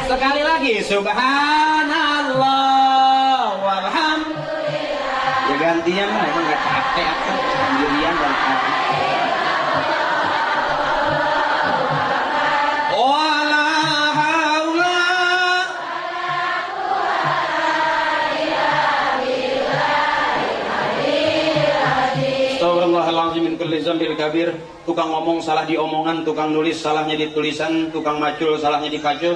S1: Sekali lagi, subhanallah walhamdulillah. Ya gantian lah, emang gak capek apa sendirian dan wala haula astagfirullahaladzim min kulli dzambin kabir. Tukang ngomong salah di omongan, tukang nulis salahnya di tulisan, tukang macul salahnya di kacul.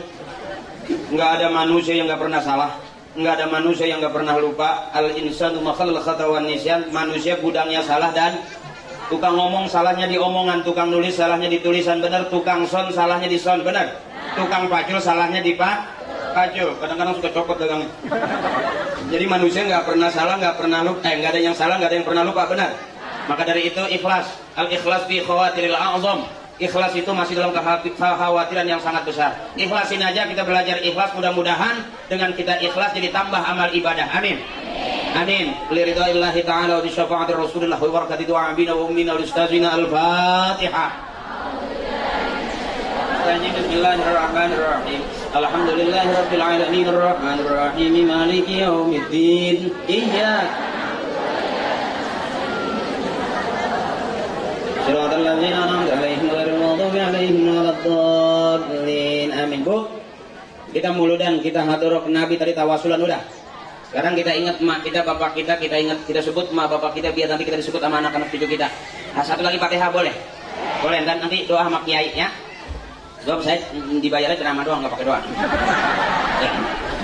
S1: Nggak ada manusia yang nggak pernah salah, nggak ada manusia yang nggak pernah lupa. Al insanu makhlul khata wan nisyan. Manusia gudangnya salah, dan tukang ngomong salahnya di omongan, tukang nulis salahnya di tulisan, benar. Tukang son salahnya di son, benar. tukang pacul salahnya di pacul. Kadang-kadang suka copot dagangnya. Jadi manusia nggak pernah salah, nggak pernah lupa, nggak ada yang salah, nggak ada yang pernah lupa, benar. Maka dari itu ikhlas, al-ikhlas fi khawatiril a'zam. Ikhlas itu masih dalam kekhawatiran yang sangat besar. Ikhlasin aja, kita belajar ikhlas, mudah-mudahan dengan kita ikhlas jadi tambah amal ibadah. Amin. Amin. Liridaillahi ta'ala wa bi syafa'ati Rasulillah wa barakati du'a abina wa ummina wa ustazina al-Fatihah. Bismillahirrahmanirrahim. Alhamdulillahi rabbil alamin arrahmanir rahim maliki yaumiddin. Iyyaka Shiratal ladzina an'amta 'alaihim ghairil maghdubi 'alaihim waladdallin. Amin. Bu, kita muludan, kita hadroh Nabi tadi tawasulan udah. Sekarang kita ingat mak kita, bapak kita ingat, kita sebut mak bapak kita biar nanti kita disebut sama anak-anak cucu kita. Nah, satu lagi Fatihah boleh? Boleh, dan nanti doa sama kiai ya. Sebab saya dibayarnya ceramah doang, nggak pakai doa. Ya.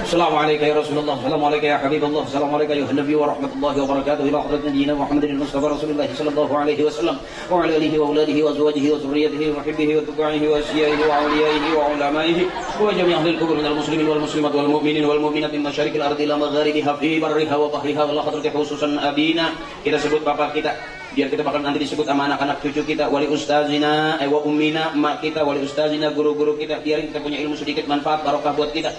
S1: Assalamualaikum ya Rasulullah, Assalamualaikum ya Habibullah, Assalamualaikum ya Nabi wa rahmatullahi wa barakatuh. Ila hadrat Nabiina Muhammadin Mustafa Rasulullah sallallahu alaihi wasallam wa ala alihi wa auladihi wa azwajihi wa zurriyyatihi wa hibbihi wa tuqaihi wa asyihi wa awliyaihi wa ulamaihi wa jami' ahli al-qubur minal muslimin wal muslimat wal mu'minin wal mu'minat min masyariqil ardi ila magharibiha fi barriha wa bahriha wa hadrati khususan abina. Kita sebut bapak kita biar kita bakal nanti disebut sama anak-anak cucu kita, wali ustazina wa ummina, mak kita, wali ustazina, guru-guru kita, biar kita punya ilmu sedikit manfaat barokah buat kita.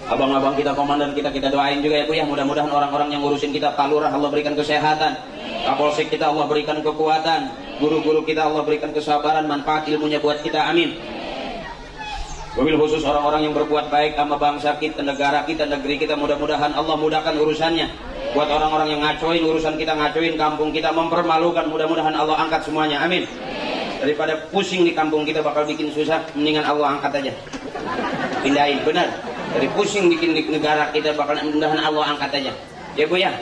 S1: Abang-abang kita, komandan kita doain juga ya Bu ya, mudah-mudahan orang-orang yang ngurusin kita, Pak Lurah Allah berikan kesehatan, Kapolsek kita Allah berikan kekuatan, guru-guru kita Allah berikan kesabaran, manfaat ilmunya buat kita, amin. Wabil khusus orang-orang yang berbuat baik sama bangsa kita, negara kita, negeri kita, mudah-mudahan Allah mudahkan urusannya. Buat orang-orang yang ngacoin urusan kita, ngacoin kampung kita, mempermalukan, mudah-mudahan Allah angkat semuanya, amin. Daripada pusing di kampung kita bakal bikin susah, mendingan Allah angkat aja, pindahin, benar. Dari pusing bikin di negara kita bakal, mudah-mudahan Allah angkat aja. Ya Bu ya,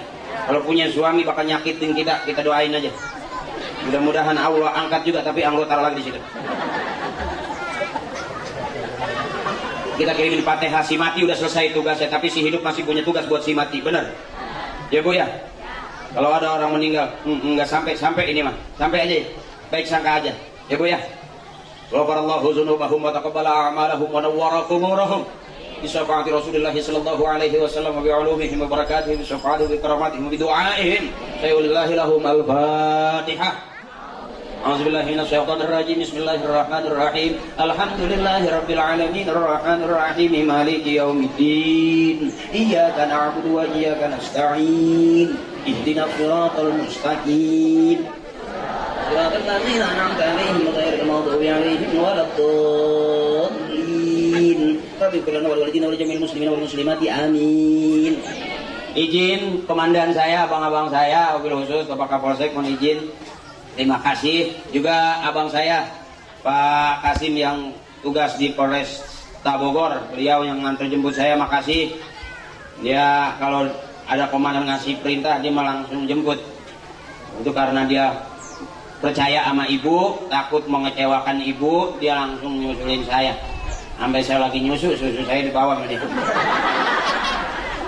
S1: kalau punya suami bakal nyakitin kita doain aja. Mudah-mudahan Allah angkat juga, tapi Allah taruh lagi di situ. Kita kirimin Fatihah, si mati udah selesai tugasnya, tapi si hidup masih punya tugas buat si mati, benar. Ya Bu ya, kalau ada orang meninggal, nggak sampai ini mah, sampai aja, baik sangka aja. Ya Bu ya, ghafarallahu dzunubahum wa taqabbala a'malahum wa nawwara quburahum. Bisyafaati Rasulillah sallallahu alaihi wasallam wa bi'ulumihim wa barakatihim, bisyafaatihim wa karamatihim wa bidu'aihim. Sayyidillahi lahum al-Fatihah. A'udzubillahi minasyaitonir rajim. Bismillahirrahmanirrahim. Alhamdulillahi rabbil alamin arrahmanir rahim maliki yaumiddin. Iyyaka na'budu wa iyyaka nasta'in. Ihdinas siratal mustaqim. Siratal ladzina an'amta 'alaihim ghairil maghdubi 'alaihim waladdallin. Amin. Izin komandan saya, abang-abang saya, wabil khusus Bapak Kapolsek mohon izin. Terima kasih juga abang saya Pak Kasim yang tugas di Polres Bogor, beliau yang nganter jemput saya, makasih. Dia kalau ada komandan ngasih perintah dia malah langsung jemput. Itu karena dia percaya sama ibu, takut mengecewakan ibu, dia langsung nyusulin saya. Sampai saya lagi nyusu, susu saya di bawah ini.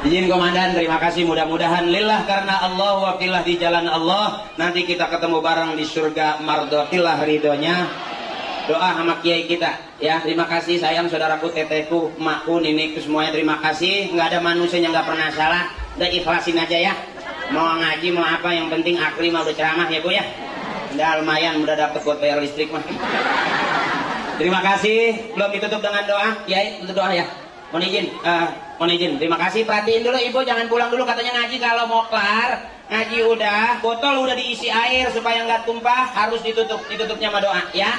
S1: Izin komandan, terima kasih. Mudah-mudahan lillah karena Allah, wakilah di jalan Allah. Nanti kita ketemu bareng di surga mardotillah ridhonya. Doa sama kiai kita. Ya, terima kasih sayang saudaraku, teteku, emakku, nenekku semuanya terima kasih. Nggak ada manusia yang nggak pernah salah. Udah ikhlasin aja ya. Mau ngaji mau apa, yang penting akli mah udah ceramah ya Bu ya. Udah lumayan, udah dapet buat bayar listrik mah. Terima kasih. Belum ditutup dengan doa, Kiai, untuk doa ya. Mohon izin. Terima kasih. Perhatiin dulu Ibu, jangan pulang dulu katanya ngaji. Kalau mau kelar, ngaji udah, botol udah diisi air supaya nggak tumpah, harus ditutupnya sama doa ya.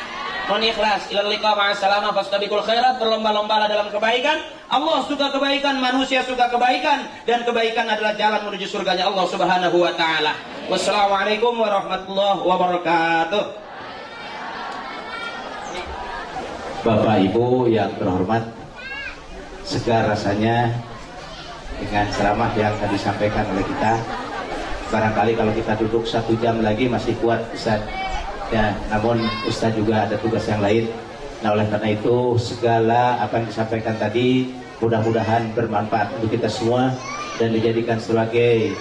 S1: Mohon ikhlas. Ilal liqa ma'assalamah fastabiqul khairat. Berlomba-lombalah dalam kebaikan. Allah suka kebaikan, manusia suka kebaikan, dan kebaikan adalah jalan menuju surganya Allah Subhanahu wa taala. Wassalamualaikum warahmatullahi wabarakatuh.
S3: Bapak Ibu yang terhormat, segar rasanya dengan ceramah yang tadi disampaikan oleh kita. Barangkali kalau kita duduk 1 jam lagi masih kuat Ustaz ya, namun Ustaz juga ada tugas yang lain. Nah oleh karena itu segala apa yang disampaikan tadi mudah-mudahan bermanfaat untuk kita semua dan dijadikan sebagai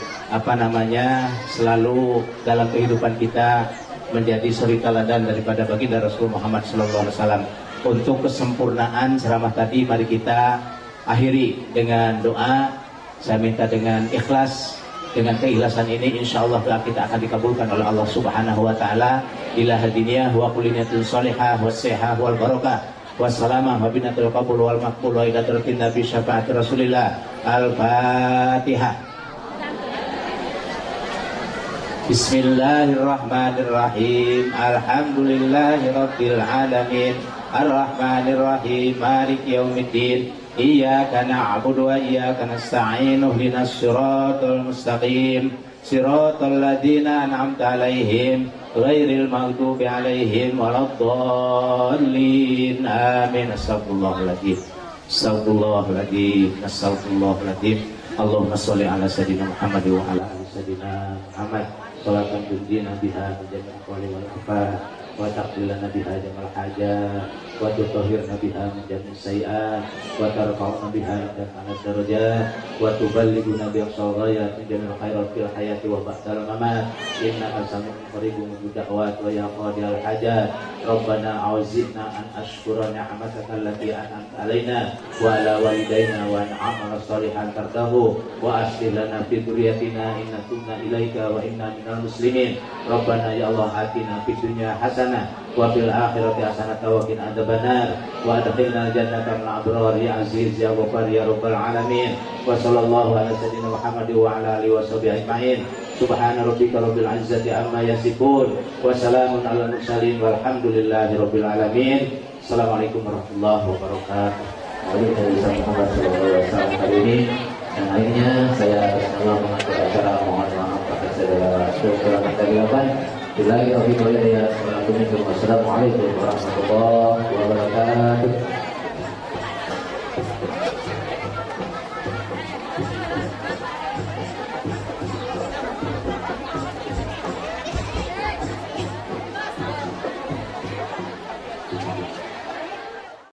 S3: selalu dalam kehidupan kita menjadi suri teladan daripada baginda Rasul Muhammad SAW. Untuk kesempurnaan ceramah tadi, mari kita akhiri dengan doa. Saya minta dengan ikhlas, dengan keikhlasan ini insya Allah doa kita akan dikabulkan oleh Allah Subhanahu wa taala. Ila hadiniyah wa kulinatul salihah wa sihah wal barakah wassalamah wa binatul qabul wal maqbul wa ila tarkin nabi syafaat Rasulillah. Al-Fatihah. Bismillahirrahmanirrahim. Alhamdulillahirabbil alamin. Ar-Rahmanir-Rahim. Maliki yaumiddin. Iyyaka na'budu wa iyyaka nasta'in. Ihdinas siratal mustaqim. Siratal ladzina an'amta 'alaihim ghairil maghdubi 'alaihim waladdallin. Amin. Astagfirullahaladzim. Astagfirullahaladzim. Astagfirullahaladzim. Allahumma sholli ala sayyidina Muhammad wa ala ali sayyidina Muhammad. Sholatan tunjina biha min jami'il aqwali wal afat wa taqbilana biha jamal hajat wa tutahhirna biha min jami'is sayiat wa tarfa'una biha indana darajat wa tuballighuna bi aqsal ghayat min jami'il khairat fil hayati wa ba'dal mamat. Innaka sami'un qaribun mujibud da'wat wa ya qadiyal hajat. Rabbana a'udzina an ashkura ni'mataka allati an'amta 'alaina wa 'ala walidayna wa an amala shalihan tardahu wa aslih lana fi dzurriyyatina inna tubna ilaika wa inna minal muslimin. Rabbana ya Allah atina fid dunya hasanah wa fil akhirati hasanah wa qina adzabannar wa adkhilna jannata ma'al abrar ya aziz ya ghafar ya rabbal alamin. Wa sallallahu ala sayyidina Muhammad wa ala alihi washabihi ajmain. Subhana rabbika rabbil izzati amma yasifun wa salamun alal mursalin walhamdulillahi rabbil alamin. Assalamualaikum warahmatullahi wabarakatuh.
S4: Waalaikumsalam warahmatullahi wabarakatuh. Kali ini dan akhirnya saya telah mengatur acara. Mohon maaf pada saudara kekurangan kalian. Bila lagi ya, assalamualaikum warahmatullahi wabarakatuh.